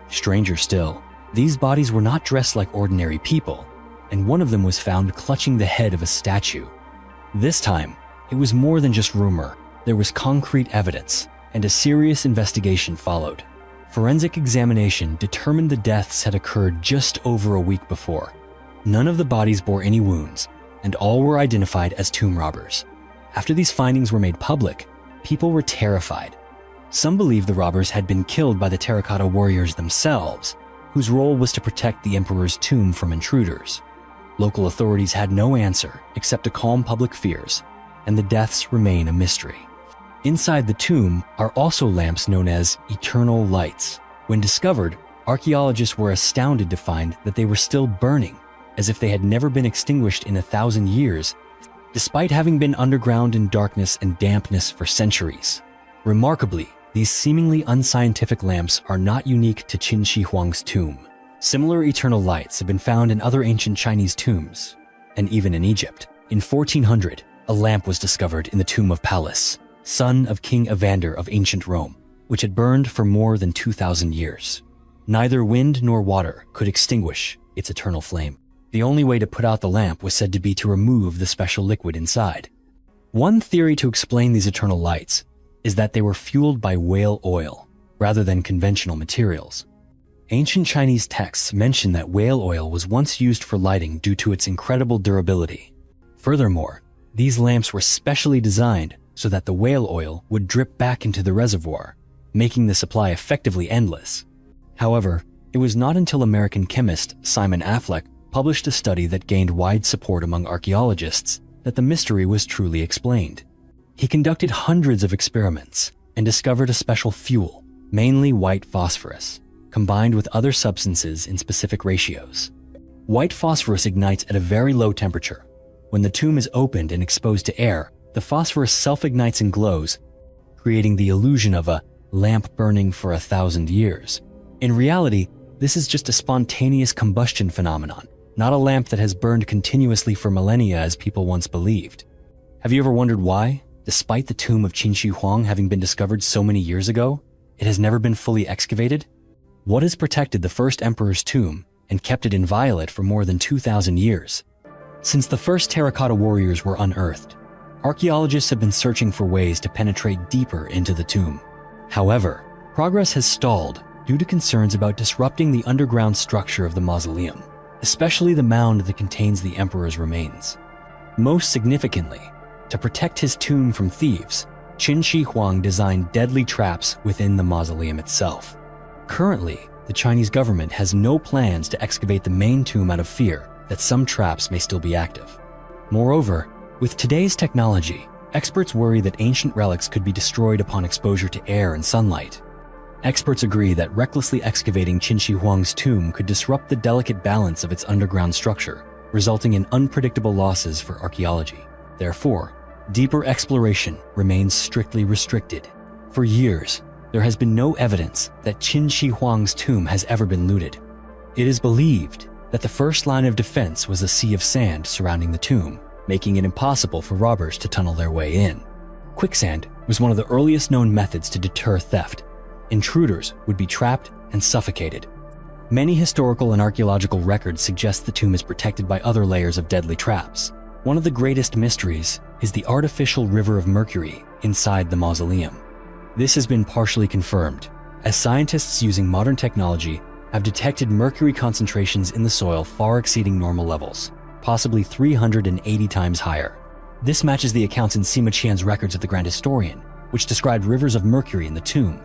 Stranger still, these bodies were not dressed like ordinary people, and one of them was found clutching the head of a statue. This time, it was more than just rumor. There was concrete evidence, and a serious investigation followed. Forensic examination determined the deaths had occurred just over a week before. None of the bodies bore any wounds, and all were identified as tomb robbers. After these findings were made public, people were terrified. Some believed the robbers had been killed by the terracotta warriors themselves, whose role was to protect the emperor's tomb from intruders. Local authorities had no answer except to calm public fears, and the deaths remain a mystery. Inside the tomb are also lamps known as eternal lights. When discovered, archaeologists were astounded to find that they were still burning, as if they had never been extinguished in 1,000 years, despite having been underground in darkness and dampness for centuries. Remarkably, these seemingly unscientific lamps are not unique to Qin Shi Huang's tomb. Similar eternal lights have been found in other ancient Chinese tombs, and even in Egypt. In 1400, a lamp was discovered in the tomb of Pallas, son of King Evander of ancient Rome, which had burned for more than 2,000 years. Neither wind nor water could extinguish its eternal flame. The only way to put out the lamp was said to be to remove the special liquid inside. One theory to explain these eternal lights is that they were fueled by whale oil, rather than conventional materials. Ancient Chinese texts mention that whale oil was once used for lighting due to its incredible durability. Furthermore, these lamps were specially designed so that the whale oil would drip back into the reservoir, making the supply effectively endless. However, it was not until American chemist Simon Affleck published a study that gained wide support among archaeologists that the mystery was truly explained. He conducted hundreds of experiments and discovered a special fuel, mainly white phosphorus, combined with other substances in specific ratios. White phosphorus ignites at a very low temperature. When the tomb is opened and exposed to air, the phosphorus self-ignites and glows, creating the illusion of a lamp burning for 1,000 years. In reality, this is just a spontaneous combustion phenomenon, not a lamp that has burned continuously for millennia as people once believed. Have you ever wondered why, despite the tomb of Qin Shi Huang having been discovered so many years ago, it has never been fully excavated? What has protected the first emperor's tomb and kept it inviolate for more than 2,000 years? Since the first terracotta warriors were unearthed, archaeologists have been searching for ways to penetrate deeper into the tomb. However, progress has stalled due to concerns about disrupting the underground structure of the mausoleum, especially the mound that contains the emperor's remains. Most significantly, to protect his tomb from thieves, Qin Shi Huang designed deadly traps within the mausoleum itself. Currently, the Chinese government has no plans to excavate the main tomb out of fear that some traps may still be active. Moreover, with today's technology, experts worry that ancient relics could be destroyed upon exposure to air and sunlight. Experts agree that recklessly excavating Qin Shi Huang's tomb could disrupt the delicate balance of its underground structure, resulting in unpredictable losses for archaeology. Therefore, deeper exploration remains strictly restricted. For years, there has been no evidence that Qin Shi Huang's tomb has ever been looted. It is believed that the first line of defense was a sea of sand surrounding the tomb, making it impossible for robbers to tunnel their way in. Quicksand was one of the earliest known methods to deter theft. Intruders would be trapped and suffocated. Many historical and archaeological records suggest the tomb is protected by other layers of deadly traps. One of the greatest mysteries is the artificial river of mercury inside the mausoleum. This has been partially confirmed, as scientists using modern technology have detected mercury concentrations in the soil far exceeding normal levels, possibly 380 times higher. This matches the accounts in Sima Qian's records of the Grand Historian, which described rivers of mercury in the tomb.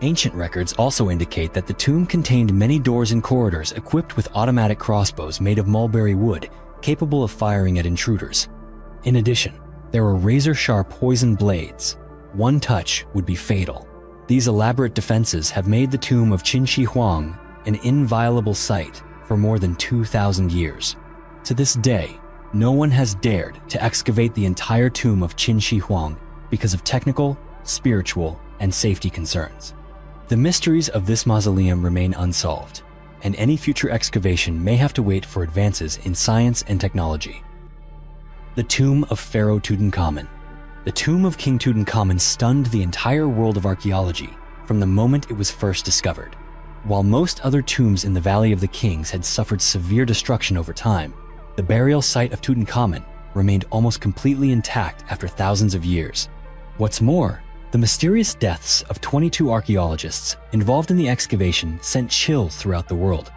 Ancient records also indicate that the tomb contained many doors and corridors equipped with automatic crossbows made of mulberry wood, capable of firing at intruders. In addition, there were razor-sharp poison blades. One touch would be fatal. These elaborate defenses have made the tomb of Qin Shi Huang an inviolable site for more than 2,000 years. To this day, no one has dared to excavate the entire tomb of Qin Shi Huang because of technical, spiritual, and safety concerns. The mysteries of this mausoleum remain unsolved, and any future excavation may have to wait for advances in science and technology. The Tomb of Pharaoh Tutankhamun. The tomb of King Tutankhamun stunned the entire world of archaeology from the moment it was first discovered. While most other tombs in the Valley of the Kings had suffered severe destruction over time, the burial site of Tutankhamun remained almost completely intact after thousands of years. What's more, the mysterious deaths of 22 archaeologists involved in the excavation sent chills throughout the world,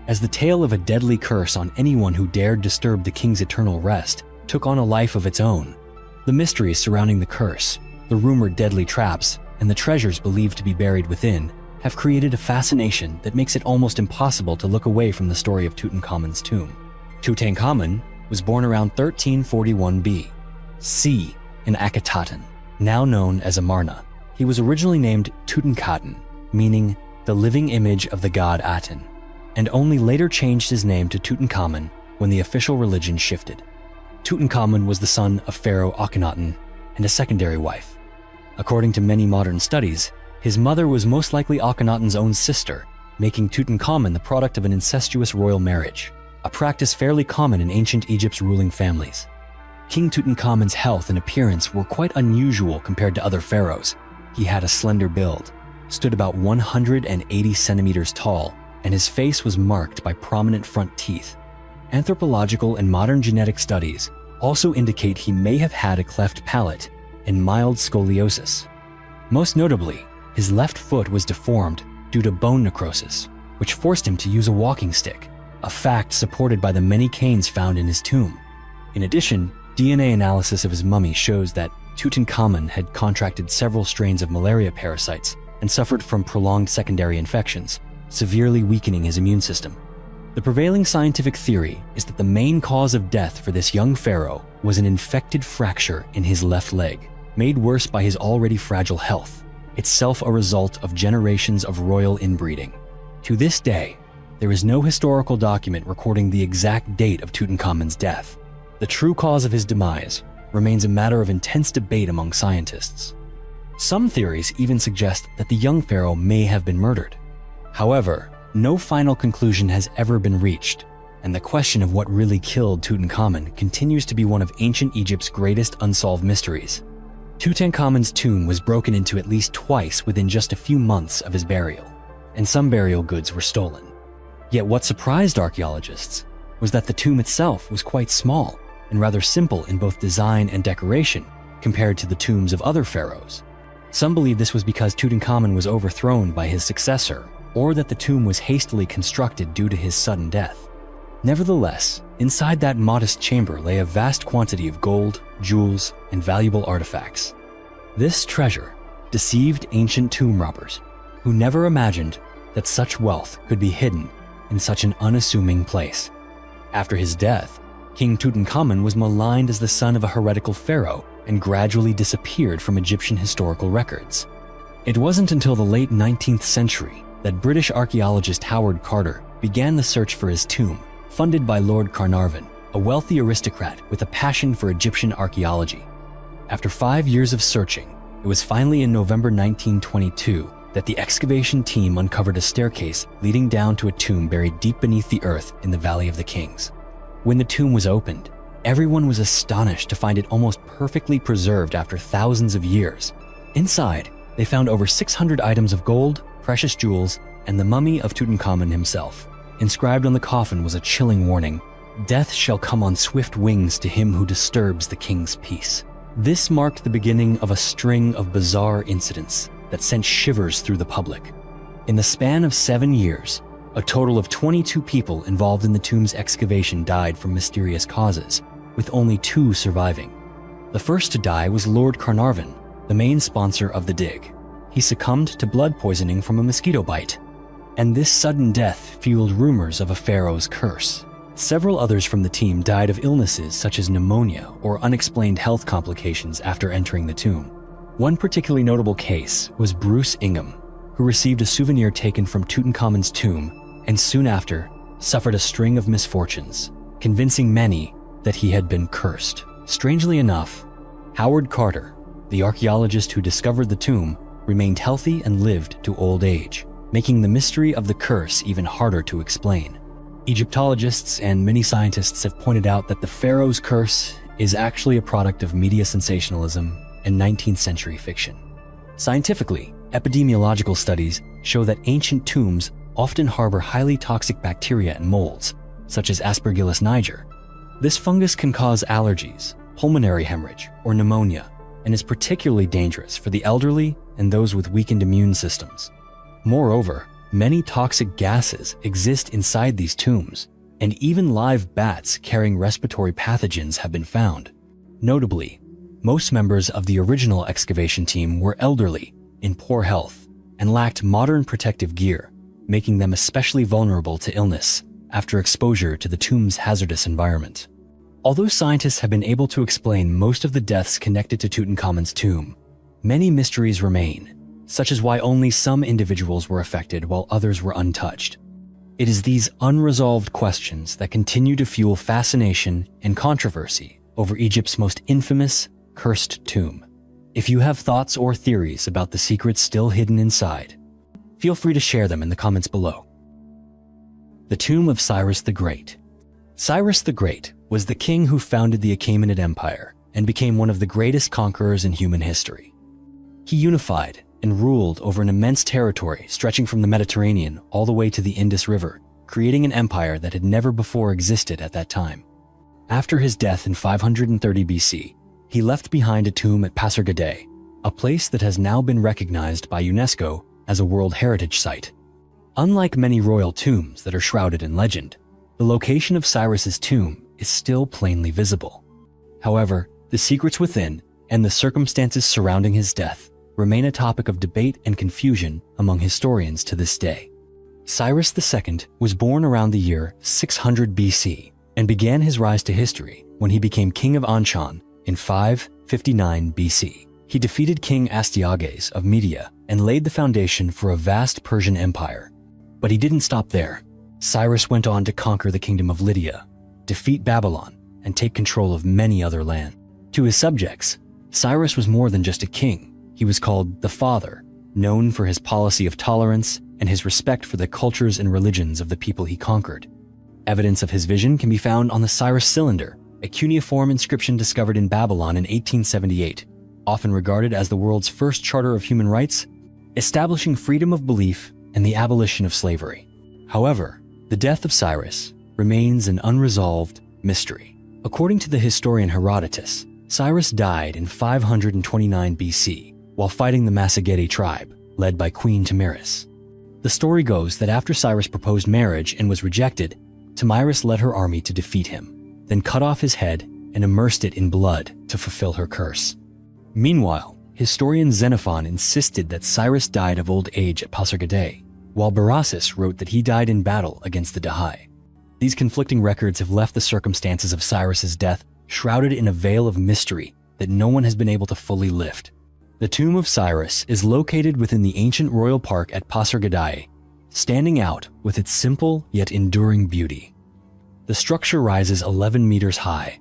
as the tale of a deadly curse on anyone who dared disturb the king's eternal rest took on a life of its own. The mysteries surrounding the curse, the rumored deadly traps, and the treasures believed to be buried within have created a fascination that makes it almost impossible to look away from the story of Tutankhamun's tomb. Tutankhamun was born around 1341 B.C. in Akhetaten, now known as Amarna. He was originally named Tutankhaten, meaning the living image of the god Aten, and only later changed his name to Tutankhamun when the official religion shifted. Tutankhamun was the son of Pharaoh Akhenaten and a secondary wife. According to many modern studies, his mother was most likely Akhenaten's own sister, making Tutankhamun the product of an incestuous royal marriage, a practice fairly common in ancient Egypt's ruling families. King Tutankhamun's health and appearance were quite unusual compared to other pharaohs. He had a slender build, stood about 180 centimeters tall, and his face was marked by prominent front teeth. Anthropological and modern genetic studies also indicate he may have had a cleft palate and mild scoliosis. Most notably, his left foot was deformed due to bone necrosis, which forced him to use a walking stick, a fact supported by the many canes found in his tomb. In addition, DNA analysis of his mummy shows that Tutankhamun had contracted several strains of malaria parasites and suffered from prolonged secondary infections, severely weakening his immune system. The prevailing scientific theory is that the main cause of death for this young pharaoh was an infected fracture in his left leg, made worse by his already fragile health, itself a result of generations of royal inbreeding. To this day, there is no historical document recording the exact date of Tutankhamun's death. The true cause of his demise remains a matter of intense debate among scientists. Some theories even suggest that the young pharaoh may have been murdered. However, no final conclusion has ever been reached, and the question of what really killed Tutankhamun continues to be one of ancient Egypt's greatest unsolved mysteries. Tutankhamun's tomb was broken into at least twice within just a few months of his burial, and some burial goods were stolen. Yet what surprised archaeologists was that the tomb itself was quite small and rather simple in both design and decoration compared to the tombs of other pharaohs. Some believe this was because Tutankhamun was overthrown by his successor, or that the tomb was hastily constructed due to his sudden death. Nevertheless, inside that modest chamber lay a vast quantity of gold, jewels, and valuable artifacts. This treasure deceived ancient tomb robbers, who never imagined that such wealth could be hidden in such an unassuming place. After his death, King Tutankhamun was maligned as the son of a heretical pharaoh and gradually disappeared from Egyptian historical records. It wasn't until the late 19th century that British archaeologist Howard Carter began the search for his tomb, funded by Lord Carnarvon, a wealthy aristocrat with a passion for Egyptian archaeology. After 5 years of searching, it was finally in November 1922 that the excavation team uncovered a staircase leading down to a tomb buried deep beneath the earth in the Valley of the Kings. When the tomb was opened, everyone was astonished to find it almost perfectly preserved after thousands of years. Inside, they found over 600 items of gold, precious jewels, and the mummy of Tutankhamun himself. Inscribed on the coffin was a chilling warning: "Death shall come on swift wings to him who disturbs the king's peace." This marked the beginning of a string of bizarre incidents that sent shivers through the public. In the span of 7 years, a total of 22 people involved in the tomb's excavation died from mysterious causes, with only 2 surviving. The first to die was Lord Carnarvon, the main sponsor of the dig. He succumbed to blood poisoning from a mosquito bite. And this sudden death fueled rumors of a pharaoh's curse. Several others from the team died of illnesses such as pneumonia or unexplained health complications after entering the tomb. One particularly notable case was Bruce Ingham, who received a souvenir taken from Tutankhamun's tomb and soon after suffered a string of misfortunes, convincing many that he had been cursed. Strangely enough, Howard Carter, the archaeologist who discovered the tomb, remained healthy and lived to old age, making the mystery of the curse even harder to explain. Egyptologists and many scientists have pointed out that the pharaoh's curse is actually a product of media sensationalism and 19th century fiction. Scientifically, epidemiological studies show that ancient tombs often harbor highly toxic bacteria and molds, such as Aspergillus niger. This fungus can cause allergies, pulmonary hemorrhage, or pneumonia, and is particularly dangerous for the elderly and those with weakened immune systems. Moreover, many toxic gases exist inside these tombs, and even live bats carrying respiratory pathogens have been found. Notably, most members of the original excavation team were elderly, in poor health, and lacked modern protective gear, making them especially vulnerable to illness after exposure to the tomb's hazardous environment. Although scientists have been able to explain most of the deaths connected to Tutankhamun's tomb, many mysteries remain, such as why only some individuals were affected while others were untouched. It is these unresolved questions that continue to fuel fascination and controversy over Egypt's most infamous, cursed tomb. If you have thoughts or theories about the secrets still hidden inside, feel free to share them in the comments below. The Tomb of Cyrus the Great. Cyrus the Great was the king who founded the Achaemenid Empire and became one of the greatest conquerors in human history. He unified and ruled over an immense territory stretching from the Mediterranean all the way to the Indus River, creating an empire that had never before existed at that time. After his death in 530 BC, he left behind a tomb at Pasargadae, a place that has now been recognized by UNESCO as a World Heritage Site. Unlike many royal tombs that are shrouded in legend, the location of Cyrus's tomb is still plainly visible. However, the secrets within and the circumstances surrounding his death remain a topic of debate and confusion among historians to this day. Cyrus II was born around the year 600 BC and began his rise to history when he became king of Anshan in 559 BC. He defeated King Astyages of Media and laid the foundation for a vast Persian empire. But he didn't stop there. Cyrus went on to conquer the kingdom of Lydia, defeat Babylon, and take control of many other lands. To his subjects, Cyrus was more than just a king. He was called the Father, known for his policy of tolerance and his respect for the cultures and religions of the people he conquered. Evidence of his vision can be found on the Cyrus Cylinder, a cuneiform inscription discovered in Babylon in 1878, often regarded as the world's first charter of human rights, establishing freedom of belief and the abolition of slavery. However, the death of Cyrus remains an unresolved mystery. According to the historian Herodotus, Cyrus died in 529 BC while fighting the Massagetae tribe, led by Queen Tamiris. The story goes that after Cyrus proposed marriage and was rejected, Tamiris led her army to defeat him, then cut off his head and immersed it in blood to fulfill her curse. Meanwhile, historian Xenophon insisted that Cyrus died of old age at Pasargadae, while Berossus wrote that he died in battle against the Dahai. These conflicting records have left the circumstances of Cyrus's death shrouded in a veil of mystery that no one has been able to fully lift. The tomb of Cyrus is located within the ancient royal park at Pasargadae, standing out with its simple yet enduring beauty. The structure rises 11 meters high,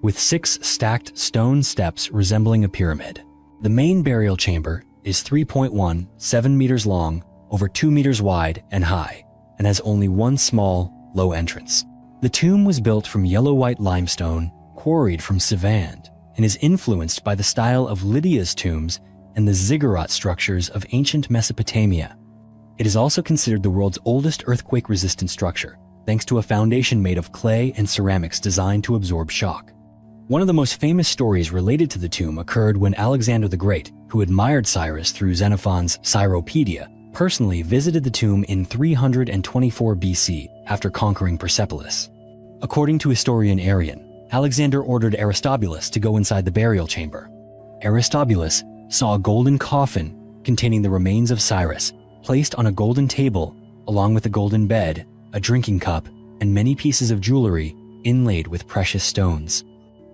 with 6 stacked stone steps resembling a pyramid. The main burial chamber is 3.17 meters long, over 2 meters wide and high, and has only one small, low entrance. The tomb was built from yellow-white limestone, quarried from Savand, and is influenced by the style of Lydia's tombs and the ziggurat structures of ancient Mesopotamia. It is also considered the world's oldest earthquake-resistant structure, thanks to a foundation made of clay and ceramics designed to absorb shock. One of the most famous stories related to the tomb occurred when Alexander the Great, who admired Cyrus through Xenophon's Cyropedia, personally visited the tomb in 324 BC after conquering Persepolis. According to historian Arrian, Alexander ordered Aristobulus to go inside the burial chamber. Aristobulus saw a golden coffin containing the remains of Cyrus placed on a golden table, along with a golden bed, a drinking cup, and many pieces of jewelry inlaid with precious stones.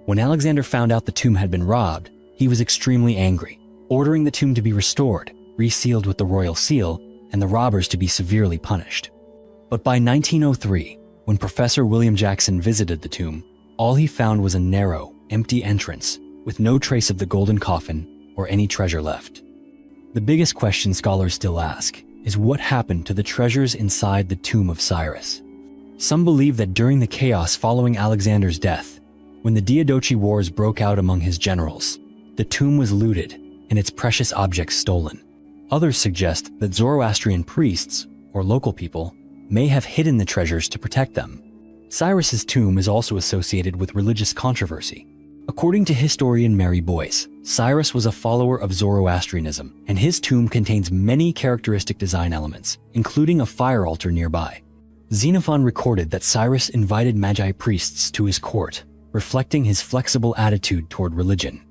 When Alexander found out the tomb had been robbed, he was extremely angry, ordering the tomb to be restored, resealed with the royal seal, and the robbers to be severely punished. But by 1903, when Professor William Jackson visited the tomb, all he found was a narrow, empty entrance with no trace of the golden coffin or any treasure left. The biggest question scholars still ask is what happened to the treasures inside the tomb of Cyrus. Some believe that during the chaos following Alexander's death, when the Diadochi Wars broke out among his generals, the tomb was looted and its precious objects stolen. Others suggest that Zoroastrian priests, or local people, may have hidden the treasures to protect them. Cyrus's tomb is also associated with religious controversy. According to historian Mary Boyce, Cyrus was a follower of Zoroastrianism, and his tomb contains many characteristic design elements, including a fire altar nearby. Xenophon recorded that Cyrus invited Magi priests to his court, reflecting his flexible attitude toward religion.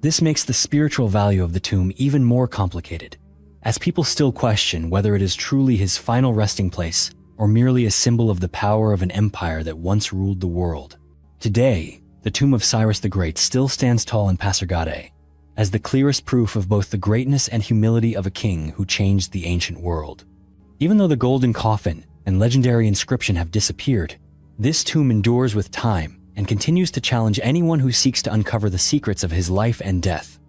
This makes the spiritual value of the tomb even more complicated, as people still question whether it is truly his final resting place or merely a symbol of the power of an empire that once ruled the world. Today, the tomb of Cyrus the Great still stands tall in Pasargadae, as the clearest proof of both the greatness and humility of a king who changed the ancient world. Even though the golden coffin and legendary inscription have disappeared, this tomb endures with time and continues to challenge anyone who seeks to uncover the secrets of his life and death.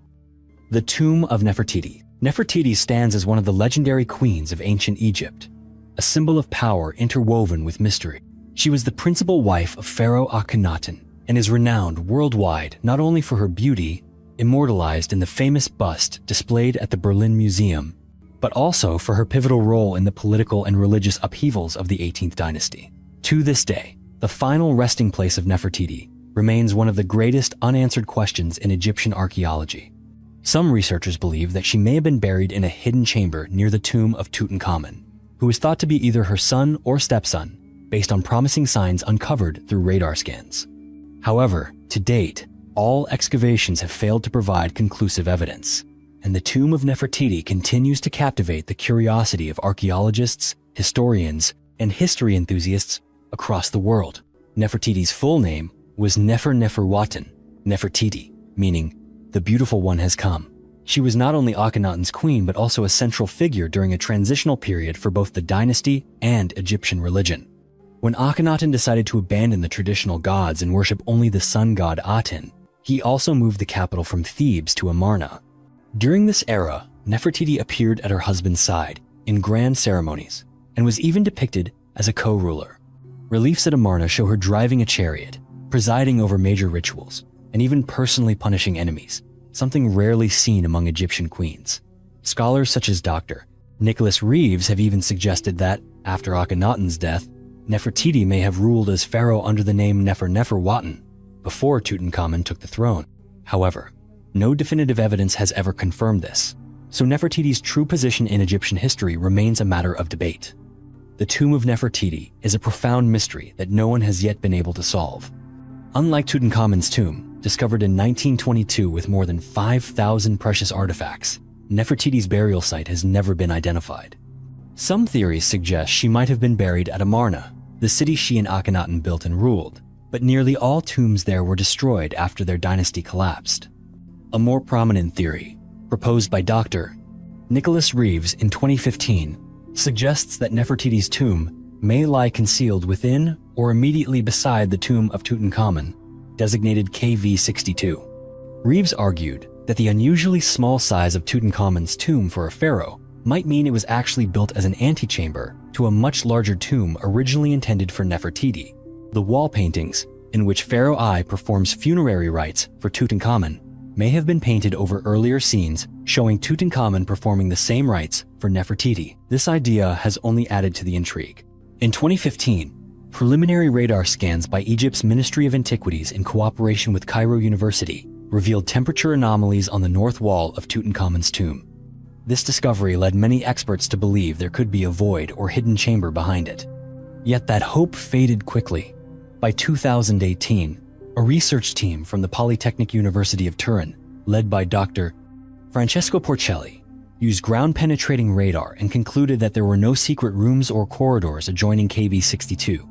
The Tomb of Nefertiti. Nefertiti stands as one of the legendary queens of ancient Egypt, a symbol of power interwoven with mystery. She was the principal wife of Pharaoh Akhenaten and is renowned worldwide not only for her beauty, immortalized in the famous bust displayed at the Berlin Museum, but also for her pivotal role in the political and religious upheavals of the 18th dynasty. To this day, the final resting place of Nefertiti remains one of the greatest unanswered questions in Egyptian archaeology. Some researchers believe that she may have been buried in a hidden chamber near the tomb of Tutankhamun, who is thought to be either her son or stepson, based on promising signs uncovered through radar scans. However, to date, all excavations have failed to provide conclusive evidence, and the tomb of Nefertiti continues to captivate the curiosity of archaeologists, historians, and history enthusiasts across the world. Nefertiti's full name was Nefer-Neferuaten, Nefertiti, meaning the beautiful one has come. She was not only Akhenaten's queen, but also a central figure during a transitional period for both the dynasty and Egyptian religion. When Akhenaten decided to abandon the traditional gods and worship only the sun god Aten, he also moved the capital from Thebes to Amarna. During this era, Nefertiti appeared at her husband's side in grand ceremonies and was even depicted as a co-ruler. Reliefs at Amarna show her driving a chariot, presiding over major rituals, and even personally punishing enemies, something rarely seen among Egyptian queens. Scholars such as Dr. Nicholas Reeves have even suggested that, after Akhenaten's death, Nefertiti may have ruled as pharaoh under the name Nefer-Neferuaten before Tutankhamun took the throne. However, no definitive evidence has ever confirmed this, so Nefertiti's true position in Egyptian history remains a matter of debate. The tomb of Nefertiti is a profound mystery that no one has yet been able to solve. Unlike Tutankhamun's tomb, discovered in 1922 with more than 5,000 precious artifacts, Nefertiti's burial site has never been identified. Some theories suggest she might have been buried at Amarna, the city she and Akhenaten built and ruled, but nearly all tombs there were destroyed after their dynasty collapsed. A more prominent theory, proposed by Dr. Nicholas Reeves in 2015, suggests that Nefertiti's tomb may lie concealed within or immediately beside the tomb of Tutankhamun, designated KV-62. Reeves argued that the unusually small size of Tutankhamun's tomb for a pharaoh might mean it was actually built as an antechamber to a much larger tomb originally intended for Nefertiti. The wall paintings, in which Pharaoh I performs funerary rites for Tutankhamun, may have been painted over earlier scenes showing Tutankhamun performing the same rites for Nefertiti. This idea has only added to the intrigue. In 2015, preliminary radar scans by Egypt's Ministry of Antiquities in cooperation with Cairo University revealed temperature anomalies on the north wall of Tutankhamun's tomb. This discovery led many experts to believe there could be a void or hidden chamber behind it. Yet that hope faded quickly. By 2018, a research team from the Polytechnic University of Turin, led by Dr. Francesco Porcelli, used ground-penetrating radar and concluded that there were no secret rooms or corridors adjoining KV-62.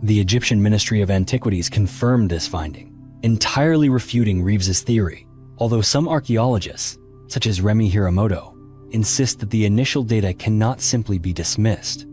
The Egyptian Ministry of Antiquities confirmed this finding, entirely refuting Reeves's theory, although some archaeologists, such as Remy Hiramoto, insist that the initial data cannot simply be dismissed.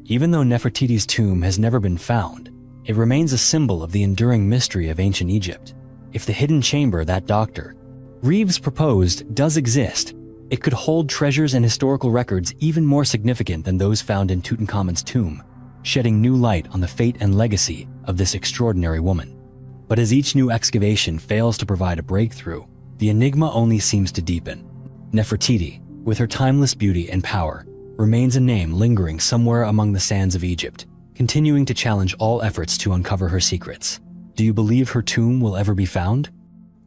Even though Nefertiti's tomb has never been found, it remains a symbol of the enduring mystery of ancient Egypt. If the hidden chamber that Dr. Reeves proposed does exist, it could hold treasures and historical records even more significant than those found in Tutankhamun's tomb, shedding new light on the fate and legacy of this extraordinary woman. But as each new excavation fails to provide a breakthrough, the enigma only seems to deepen. Nefertiti, with her timeless beauty and power, remains a name lingering somewhere among the sands of Egypt, continuing to challenge all efforts to uncover her secrets. Do you believe her tomb will ever be found?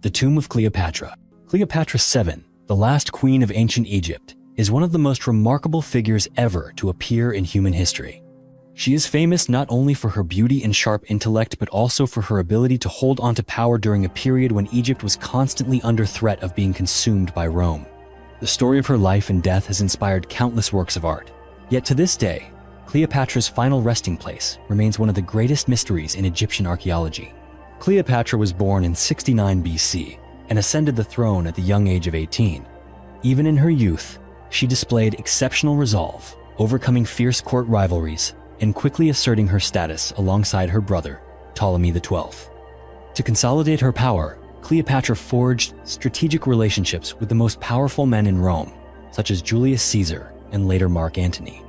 The Tomb of Cleopatra. Cleopatra VII, the last queen of ancient Egypt, is one of the most remarkable figures ever to appear in human history. She is famous not only for her beauty and sharp intellect, but also for her ability to hold onto power during a period when Egypt was constantly under threat of being consumed by Rome. The story of her life and death has inspired countless works of art. Yet to this day, Cleopatra's final resting place remains one of the greatest mysteries in Egyptian archaeology. Cleopatra was born in 69 BC and ascended the throne at the young age of 18. Even in her youth, she displayed exceptional resolve, overcoming fierce court rivalries and quickly asserting her status alongside her brother, Ptolemy XII. To consolidate her power, Cleopatra forged strategic relationships with the most powerful men in Rome, such as Julius Caesar and later Mark Antony.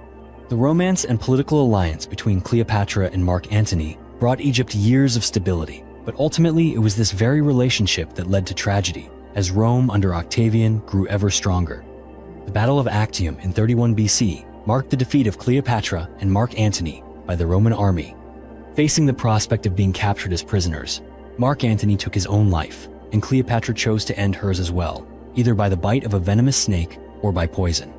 The romance and political alliance between Cleopatra and Mark Antony brought Egypt years of stability, but ultimately it was this very relationship that led to tragedy, as Rome under Octavian grew ever stronger. The Battle of Actium in 31 BC marked the defeat of Cleopatra and Mark Antony by the Roman army. Facing the prospect of being captured as prisoners, Mark Antony took his own life, and Cleopatra chose to end hers as well, either by the bite of a venomous snake or by poison.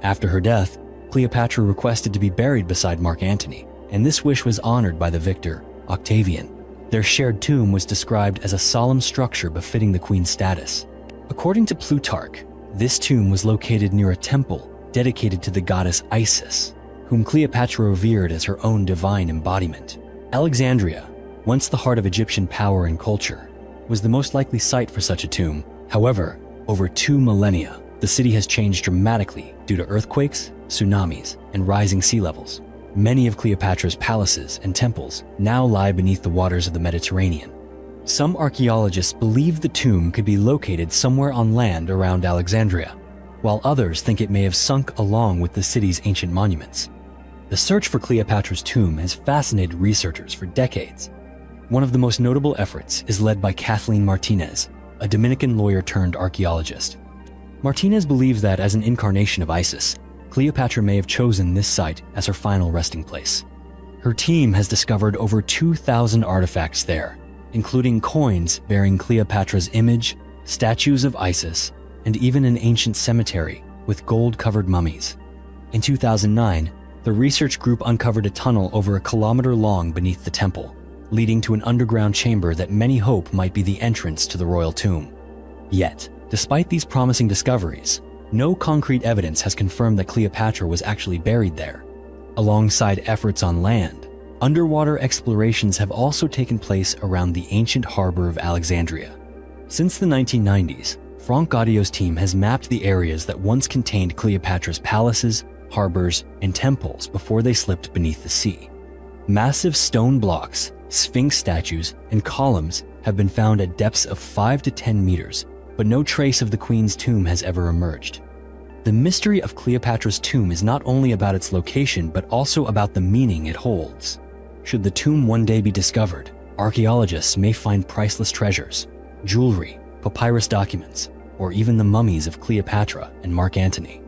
After her death, Cleopatra requested to be buried beside Mark Antony, and this wish was honored by the victor, Octavian. Their shared tomb was described as a solemn structure befitting the queen's status. According to Plutarch, this tomb was located near a temple dedicated to the goddess Isis, whom Cleopatra revered as her own divine embodiment. Alexandria, once the heart of Egyptian power and culture, was the most likely site for such a tomb. However, over 2 millennia, the city has changed dramatically due to earthquakes, tsunamis, and rising sea levels. Many of Cleopatra's palaces and temples now lie beneath the waters of the Mediterranean. Some archaeologists believe the tomb could be located somewhere on land around Alexandria, while others think it may have sunk along with the city's ancient monuments. The search for Cleopatra's tomb has fascinated researchers for decades. One of the most notable efforts is led by Kathleen Martinez, a Dominican lawyer turned archaeologist. Martinez believes that as an incarnation of Isis, Cleopatra may have chosen this site as her final resting place. Her team has discovered over 2,000 artifacts there, including coins bearing Cleopatra's image, statues of Isis, and even an ancient cemetery with gold-covered mummies. In 2009, the research group uncovered a tunnel over a kilometer long beneath the temple, leading to an underground chamber that many hope might be the entrance to the royal tomb. Yet, despite these promising discoveries, no concrete evidence has confirmed that Cleopatra was actually buried there. Alongside efforts on land, underwater explorations have also taken place around the ancient harbor of Alexandria. Since the 1990s, Franck Gaudio's team has mapped the areas that once contained Cleopatra's palaces, harbors, and temples before they slipped beneath the sea. Massive stone blocks, sphinx statues, and columns have been found at depths of 5 to 10 meters, but no trace of the queen's tomb has ever emerged. The mystery of Cleopatra's tomb is not only about its location, but also about the meaning it holds. Should the tomb one day be discovered, archaeologists may find priceless treasures, jewelry, papyrus documents, or even the mummies of Cleopatra and Mark Antony.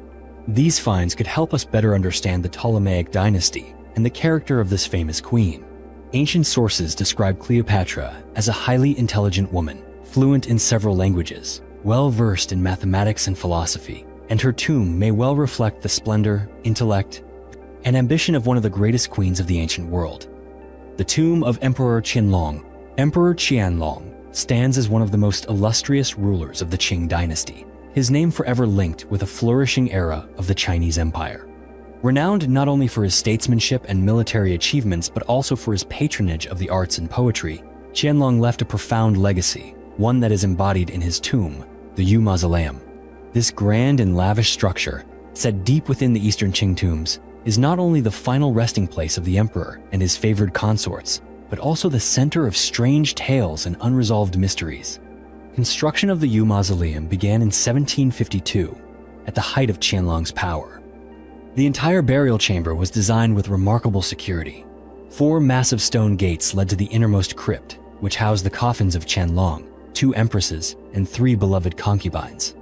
These finds could help us better understand the Ptolemaic dynasty and the character of this famous queen. Ancient sources describe Cleopatra as a highly intelligent woman, fluent in several languages, well-versed in mathematics and philosophy, and her tomb may well reflect the splendor, intellect, and ambition of one of the greatest queens of the ancient world. The tomb of Emperor Qianlong. Emperor Qianlong stands as one of the most illustrious rulers of the Qing dynasty, his name forever linked with a flourishing era of the Chinese Empire. Renowned not only for his statesmanship and military achievements, but also for his patronage of the arts and poetry, Qianlong left a profound legacy, one that is embodied in his tomb, the Yu Mausoleum. This grand and lavish structure, set deep within the Eastern Qing tombs, is not only the final resting place of the emperor and his favored consorts, but also the center of strange tales and unresolved mysteries. Construction of the Yu Mausoleum began in 1752, at the height of Qianlong's power. The entire burial chamber was designed with remarkable security. 4 massive stone gates led to the innermost crypt, which housed the coffins of Qianlong, 2 empresses, and 3 beloved concubines.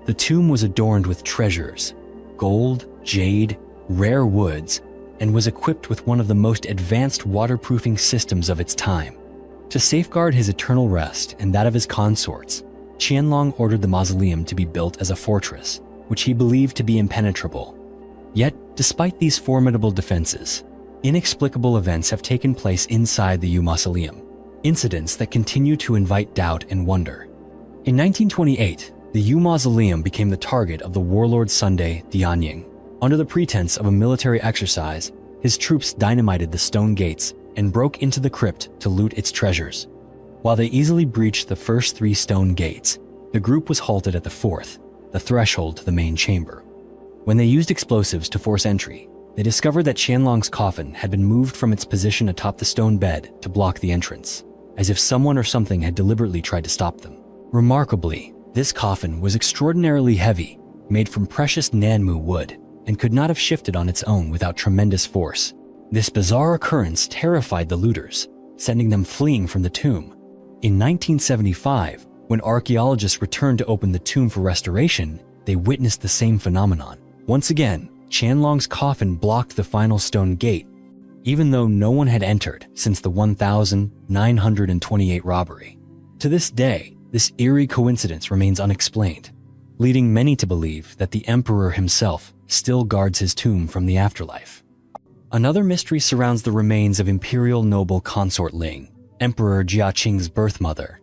The tomb was adorned with treasures, gold, jade, rare woods, and was equipped with one of the most advanced waterproofing systems of its time. To safeguard his eternal rest and that of his consorts, Qianlong ordered the mausoleum to be built as a fortress, which he believed to be impenetrable. Yet, despite these formidable defenses, inexplicable events have taken place inside the Yu Mausoleum, incidents that continue to invite doubt and wonder. In 1928, the Yu Mausoleum became the target of the warlord Sunday Dianying. Under the pretense of a military exercise, his troops dynamited the stone gates and broke into the crypt to loot its treasures. While they easily breached the first 3 stone gates, the group was halted at the 4th, the threshold to the main chamber. When they used explosives to force entry, they discovered that Qianlong's coffin had been moved from its position atop the stone bed to block the entrance, as if someone or something had deliberately tried to stop them. Remarkably, this coffin was extraordinarily heavy, made from precious Nanmu wood, and could not have shifted on its own without tremendous force. This bizarre occurrence terrified the looters, sending them fleeing from the tomb. In 1975, when archaeologists returned to open the tomb for restoration, they witnessed the same phenomenon. Once again, Qianlong's coffin blocked the final stone gate, even though no one had entered since the 1928 robbery. To this day, this eerie coincidence remains unexplained, leading many to believe that the emperor himself still guards his tomb from the afterlife. Another mystery surrounds the remains of imperial noble consort Ling, Emperor Jiaqing's birth mother.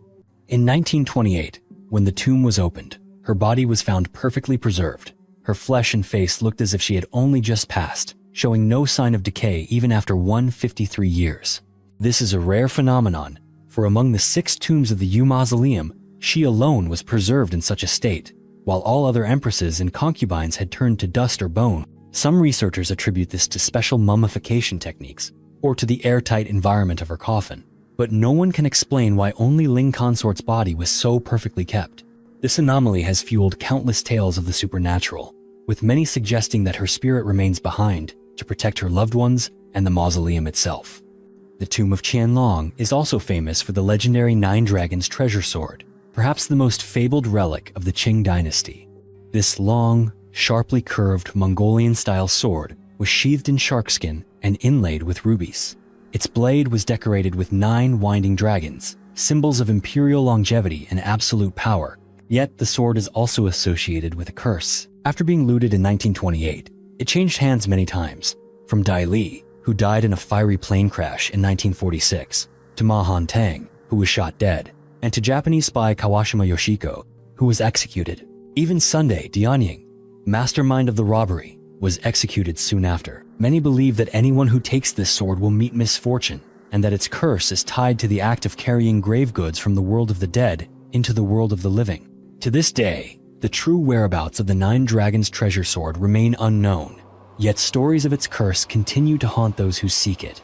In 1928, when the tomb was opened, her body was found perfectly preserved. Her flesh and face looked as if she had only just passed, showing no sign of decay even after 153 years. This is a rare phenomenon, for among the 6 tombs of the Yu Mausoleum, she alone was preserved in such a state, while all other empresses and concubines had turned to dust or bone. Some researchers attribute this to special mummification techniques, or to the airtight environment of her coffin, but no one can explain why only Ling Consort's body was so perfectly kept. This anomaly has fueled countless tales of the supernatural, with many suggesting that her spirit remains behind to protect her loved ones and the mausoleum itself. The tomb of Qianlong is also famous for the legendary 9 Dragons treasure sword, perhaps the most fabled relic of the Qing dynasty. This long, sharply curved Mongolian-style sword was sheathed in sharkskin and inlaid with rubies. Its blade was decorated with 9 winding dragons, symbols of imperial longevity and absolute power. Yet the sword is also associated with a curse. After being looted in 1928, it changed hands many times, from Dai Li, who died in a fiery plane crash in 1946, to Ma Han-tang, who was shot dead, and to Japanese spy Kawashima Yoshiko, who was executed. Even Sunday Dianying, mastermind of the robbery, was executed soon after. Many believe that anyone who takes this sword will meet misfortune, and that its curse is tied to the act of carrying grave goods from the world of the dead into the world of the living. To this day, the true whereabouts of the 9 Dragons treasure sword remain unknown, yet stories of its curse continue to haunt those who seek it.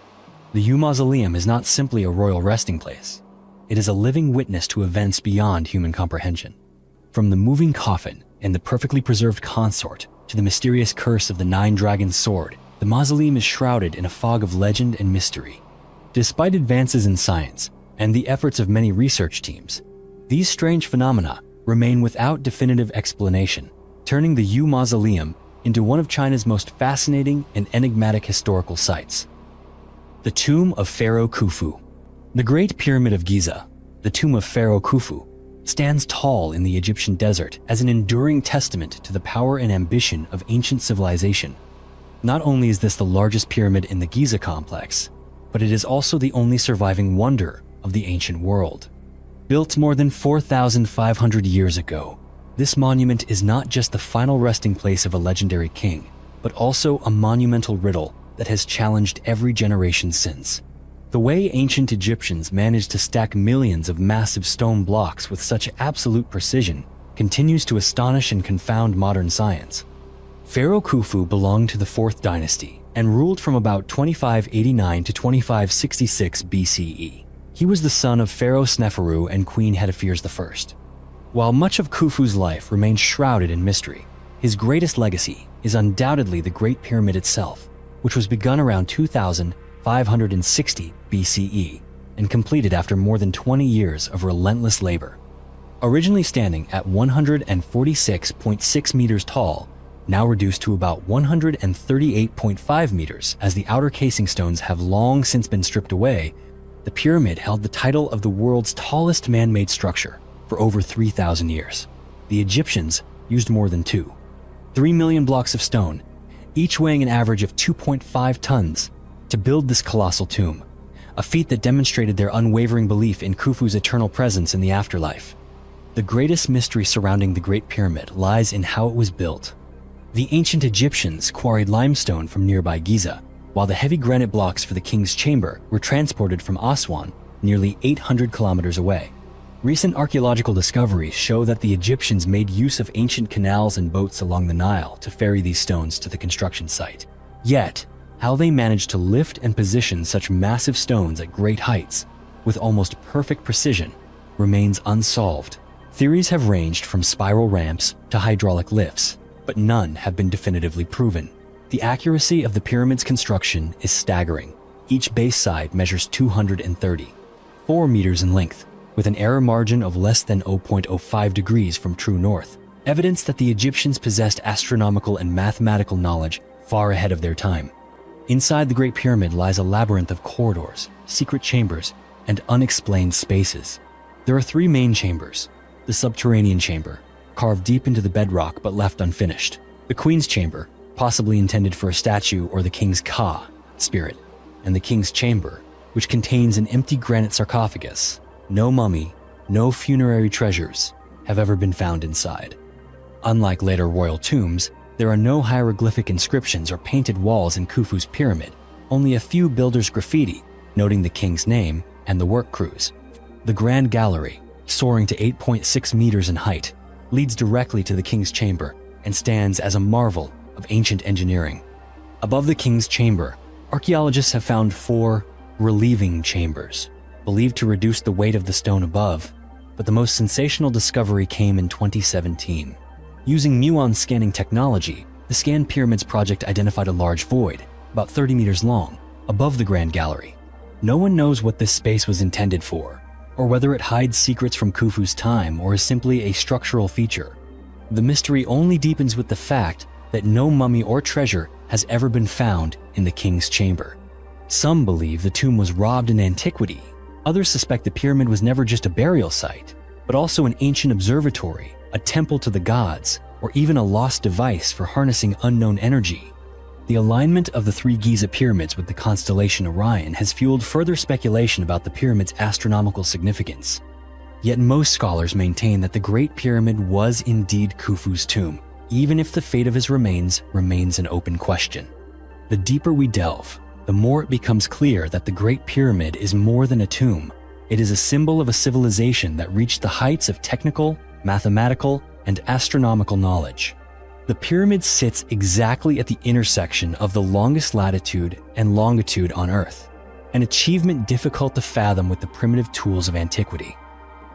The Yu Mausoleum is not simply a royal resting place. it is a living witness to events beyond human comprehension. From the moving coffin and the perfectly preserved consort to the mysterious curse of the nine-dragon sword, the mausoleum is shrouded in a fog of legend and mystery. Despite advances in science and the efforts of many research teams, these strange phenomena remain without definitive explanation, turning the U Mausoleum into one of China's most fascinating and enigmatic historical sites. The Tomb of Pharaoh Khufu. The Great Pyramid of Giza, the tomb of Pharaoh Khufu, stands tall in the Egyptian desert as an enduring testament to the power and ambition of ancient civilization. Not only is this the largest pyramid in the Giza complex, but it is also the only surviving wonder of the ancient world. Built more than 4,500 years ago, this monument is not just the final resting place of a legendary king, but also a monumental riddle that has challenged every generation since. The way ancient Egyptians managed to stack millions of massive stone blocks with such absolute precision continues to astonish and confound modern science. Pharaoh Khufu belonged to the 4th dynasty and ruled from about 2589 to 2566 BCE. He was the son of Pharaoh Sneferu and Queen Hetepheres I. While much of Khufu's life remains shrouded in mystery, his greatest legacy is undoubtedly the Great Pyramid itself, which was begun around 2560 BCE and completed after more than 20 years of relentless labor. Originally standing at 146.6 meters tall, now reduced to about 138.5 meters as the outer casing stones have long since been stripped away, the pyramid held the title of the world's tallest man-made structure for over 3,000 years. The Egyptians used more than 3 million blocks of stone, each weighing an average of 2.5 tons, to build this colossal tomb, a feat that demonstrated their unwavering belief in Khufu's eternal presence in the afterlife. The greatest mystery surrounding the Great Pyramid lies in how it was built. The ancient Egyptians quarried limestone from nearby Giza, while the heavy granite blocks for the king's chamber were transported from Aswan, nearly 800 kilometers away. Recent archaeological discoveries show that the Egyptians made use of ancient canals and boats along the Nile to ferry these stones to the construction site. Yet, how they managed to lift and position such massive stones at great heights with almost perfect precision remains unsolved. Theories have ranged from spiral ramps to hydraulic lifts, but none have been definitively proven. The accuracy of the pyramid's construction is staggering. Each base side measures 234 meters in length, with an error margin of less than 0.05 degrees from true north, evidence that the Egyptians possessed astronomical and mathematical knowledge far ahead of their time. Inside the Great Pyramid lies a labyrinth of corridors, secret chambers, and unexplained spaces. There are 3 main chambers: the subterranean chamber, carved deep into the bedrock but left unfinished; the Queen's chamber, possibly intended for a statue or the King's Ka, spirit; and the King's chamber, which contains an empty granite sarcophagus. No mummy, no funerary treasures have ever been found inside. Unlike later royal tombs, there are no hieroglyphic inscriptions or painted walls in Khufu's pyramid, only a few builders' graffiti noting the king's name and the work crews. The Grand Gallery, soaring to 8.6 meters in height, leads directly to the king's chamber and stands as a marvel of ancient engineering. Above the king's chamber, archaeologists have found 4 relieving chambers, believed to reduce the weight of the stone above, but the most sensational discovery came in 2017. Using muon scanning technology, the Scan Pyramids project identified a large void, about 30 meters long, above the Grand Gallery. No one knows what this space was intended for, or whether it hides secrets from Khufu's time or is simply a structural feature. The mystery only deepens with the fact that no mummy or treasure has ever been found in the king's chamber. Some believe the tomb was robbed in antiquity. Others suspect the pyramid was never just a burial site, but also an ancient observatory, a temple to the gods, or even a lost device for harnessing unknown energy. The alignment of the 3 Giza pyramids with the constellation Orion has fueled further speculation about the pyramid's astronomical significance. Yet most scholars maintain that the Great Pyramid was indeed Khufu's tomb, even if the fate of his remains remains an open question. The deeper we delve, the more it becomes clear that the Great Pyramid is more than a tomb. It is a symbol of a civilization that reached the heights of technical, mathematical, and astronomical knowledge. The pyramid sits exactly at the intersection of the longest latitude and longitude on Earth. an achievement difficult to fathom with the primitive tools of antiquity.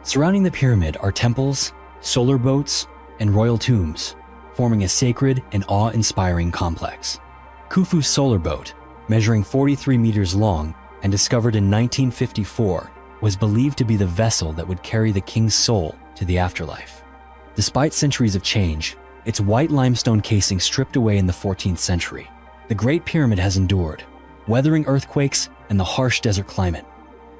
Surrounding the pyramid are temples, solar boats, and royal tombs, forming a sacred and awe-inspiring complex. Khufu's solar boat, measuring 43 meters long and discovered in 1954, was believed to be the vessel that would carry the king's soul to the afterlife. Despite centuries of change, its white limestone casing stripped away in the 14th century, the Great Pyramid has endured, weathering earthquakes and the harsh desert climate.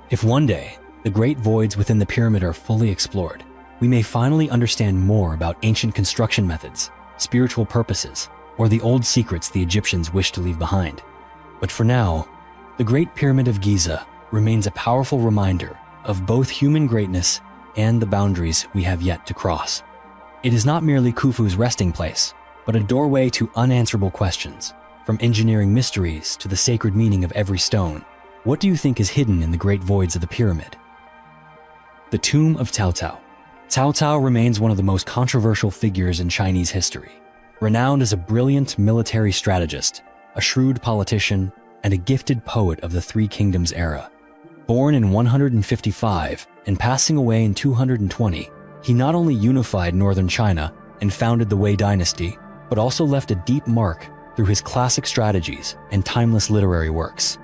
If one day, the great voids within the pyramid are fully explored, we may finally understand more about ancient construction methods, spiritual purposes, or the old secrets the Egyptians wished to leave behind. But for now, the Great Pyramid of Giza remains a powerful reminder of both human greatness and the boundaries we have yet to cross. It is not merely Khufu's resting place, but a doorway to unanswerable questions, from engineering mysteries to the sacred meaning of every stone. What do you think is hidden in the great voids of the pyramid? The Tomb of Cao Cao. Cao Cao remains one of the most controversial figures in Chinese history. Renowned as a brilliant military strategist, a shrewd politician, and a gifted poet of the Three Kingdoms era. Born in 155 and passing away in 220, he not only unified northern China and founded the Wei dynasty, but also left a deep mark through his classic strategies and timeless literary works.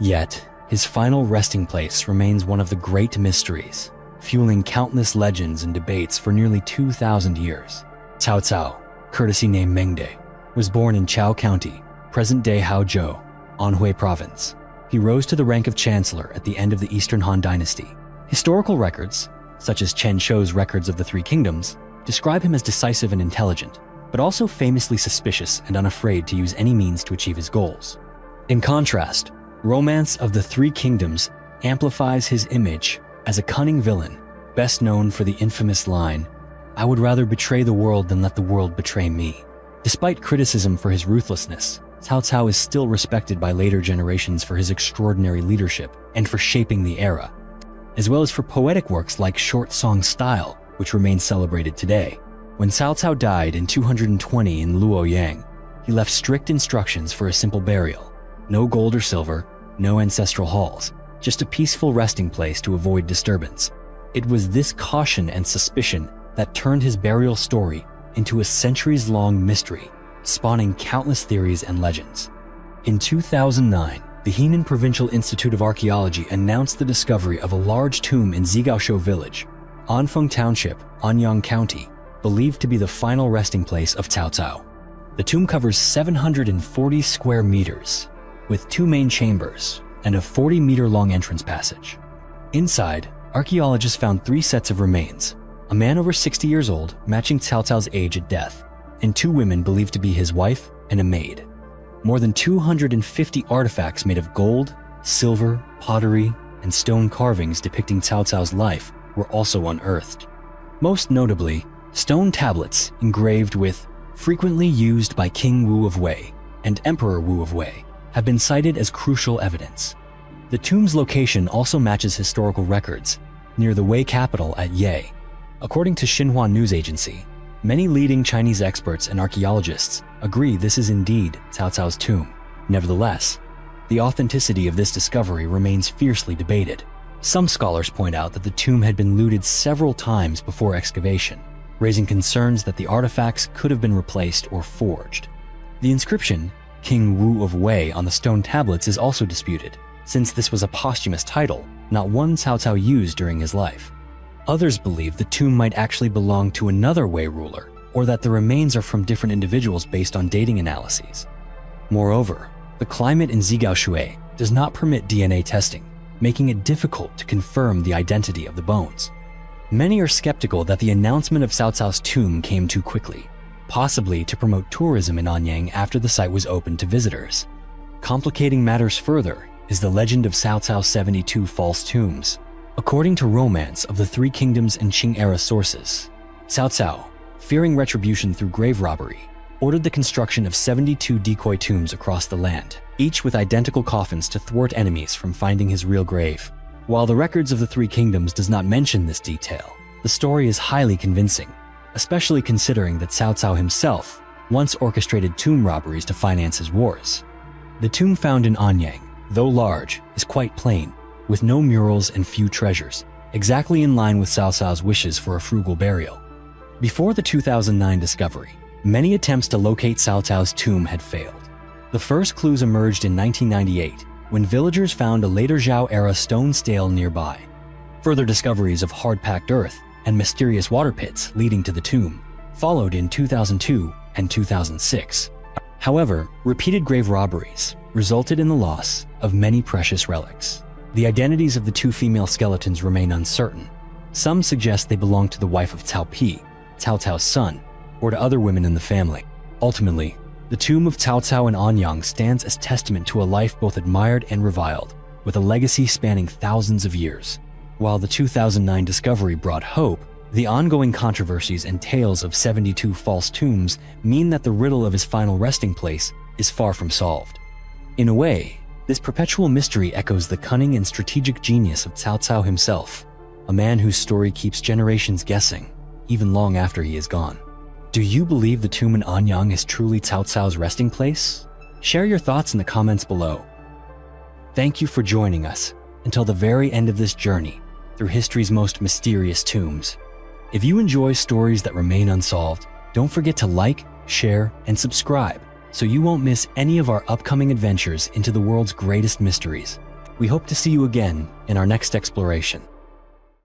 Yet, his final resting place remains one of the great mysteries, fueling countless legends and debates for nearly 2,000 years. Cao Cao, courtesy name Mengde, was born in Chao County, present-day Haozhou, Anhui Province. He rose to the rank of chancellor at the end of the Eastern Han Dynasty. Historical records, such as Chen Shou's records of the Three Kingdoms, describe him as decisive and intelligent, but also famously suspicious and unafraid to use any means to achieve his goals. In contrast, Romance of the Three Kingdoms amplifies his image as a cunning villain, best known for the infamous line, "I would rather betray the world than let the world betray me." Despite criticism for his ruthlessness, Cao Cao is still respected by later generations for his extraordinary leadership and for shaping the era, as well as for poetic works like Short Song Style, which remains celebrated today. When Cao Cao died in 220 in Luoyang, he left strict instructions for a simple burial: no gold or silver, no ancestral halls, just a peaceful resting place to avoid disturbance. It was this caution and suspicion that turned his burial story into a centuries-long mystery, spawning countless theories and legends. In 2009, the Henan Provincial Institute of Archaeology announced the discovery of a large tomb in Zigaoshou Village, Anfeng Township, Anyang County, believed to be the final resting place of Cao Cao. The tomb covers 740 square meters, with 2 main chambers and a 40-meter-long entrance passage. Inside, archaeologists found 3 sets of remains: a man over 60 years old, matching Cao Cao's age at death, and 2 women believed to be his wife and a maid. More than 250 artifacts made of gold, silver, pottery, and stone carvings depicting Cao Cao's life were also unearthed. Most notably, stone tablets engraved with "frequently used by King Wu of Wei" and Emperor Wu of Wei have been cited as crucial evidence. The tomb's location also matches historical records, near the Wei capital at Ye. According to Xinhua News Agency, many leading Chinese experts and archaeologists agree this is indeed Cao Cao's tomb. Nevertheless, the authenticity of this discovery remains fiercely debated. Some scholars point out that the tomb had been looted several times before excavation, raising concerns that the artifacts could have been replaced or forged. The inscription, King Wu of Wei, on the stone tablets is also disputed, since this was a posthumous title, not one Cao Cao used during his life. Others believe the tomb might actually belong to another Wei ruler, or that the remains are from different individuals based on dating analyses. Moreover, the climate in Zigaoshui does not permit DNA testing, making it difficult to confirm the identity of the bones. Many are skeptical that the announcement of Cao Cao's tomb came too quickly, possibly to promote tourism in Anyang after the site was opened to visitors. Complicating matters further is the legend of Cao Cao's 72 false tombs. According to Romance of the Three Kingdoms and Qing-era sources, Cao Cao, fearing retribution through grave robbery, ordered the construction of 72 decoy tombs across the land, each with identical coffins to thwart enemies from finding his real grave. While the records of the Three Kingdoms does not mention this detail, the story is highly convincing, especially considering that Cao Cao himself once orchestrated tomb robberies to finance his wars. The tomb found in Anyang though large, is quite plain, with no murals and few treasures, exactly in line with Cao Cao's wishes for a frugal burial. Before the 2009 discovery, many attempts to locate Cao Cao's tomb had failed. The first clues emerged in 1998, when villagers found a later Zhao-era stone stele nearby. Further discoveries of hard-packed earth and mysterious water pits leading to the tomb followed in 2002 and 2006. However, repeated grave robberies resulted in the loss of many precious relics. The identities of the two female skeletons remain uncertain. Some suggest they belong to the wife of Cao Pi, Cao Cao's son, or to other women in the family. Ultimately, the tomb of Cao Cao and Anyang stands as testament to a life both admired and reviled, with a legacy spanning thousands of years. While the 2009 discovery brought hope, the ongoing controversies and tales of 72 false tombs mean that the riddle of his final resting place is far from solved. In a way, this perpetual mystery echoes the cunning and strategic genius of Cao Cao himself, a man whose story keeps generations guessing, even long after he is gone. Do you believe the tomb in Anyang is truly Cao Cao's resting place? Share your thoughts in the comments below. Thank you for joining us until the very end of this journey through history's most mysterious tombs. If you enjoy stories that remain unsolved, don't forget to like, share, and subscribe so you won't miss any of our upcoming adventures into the world's greatest mysteries. We hope to see you again in our next exploration.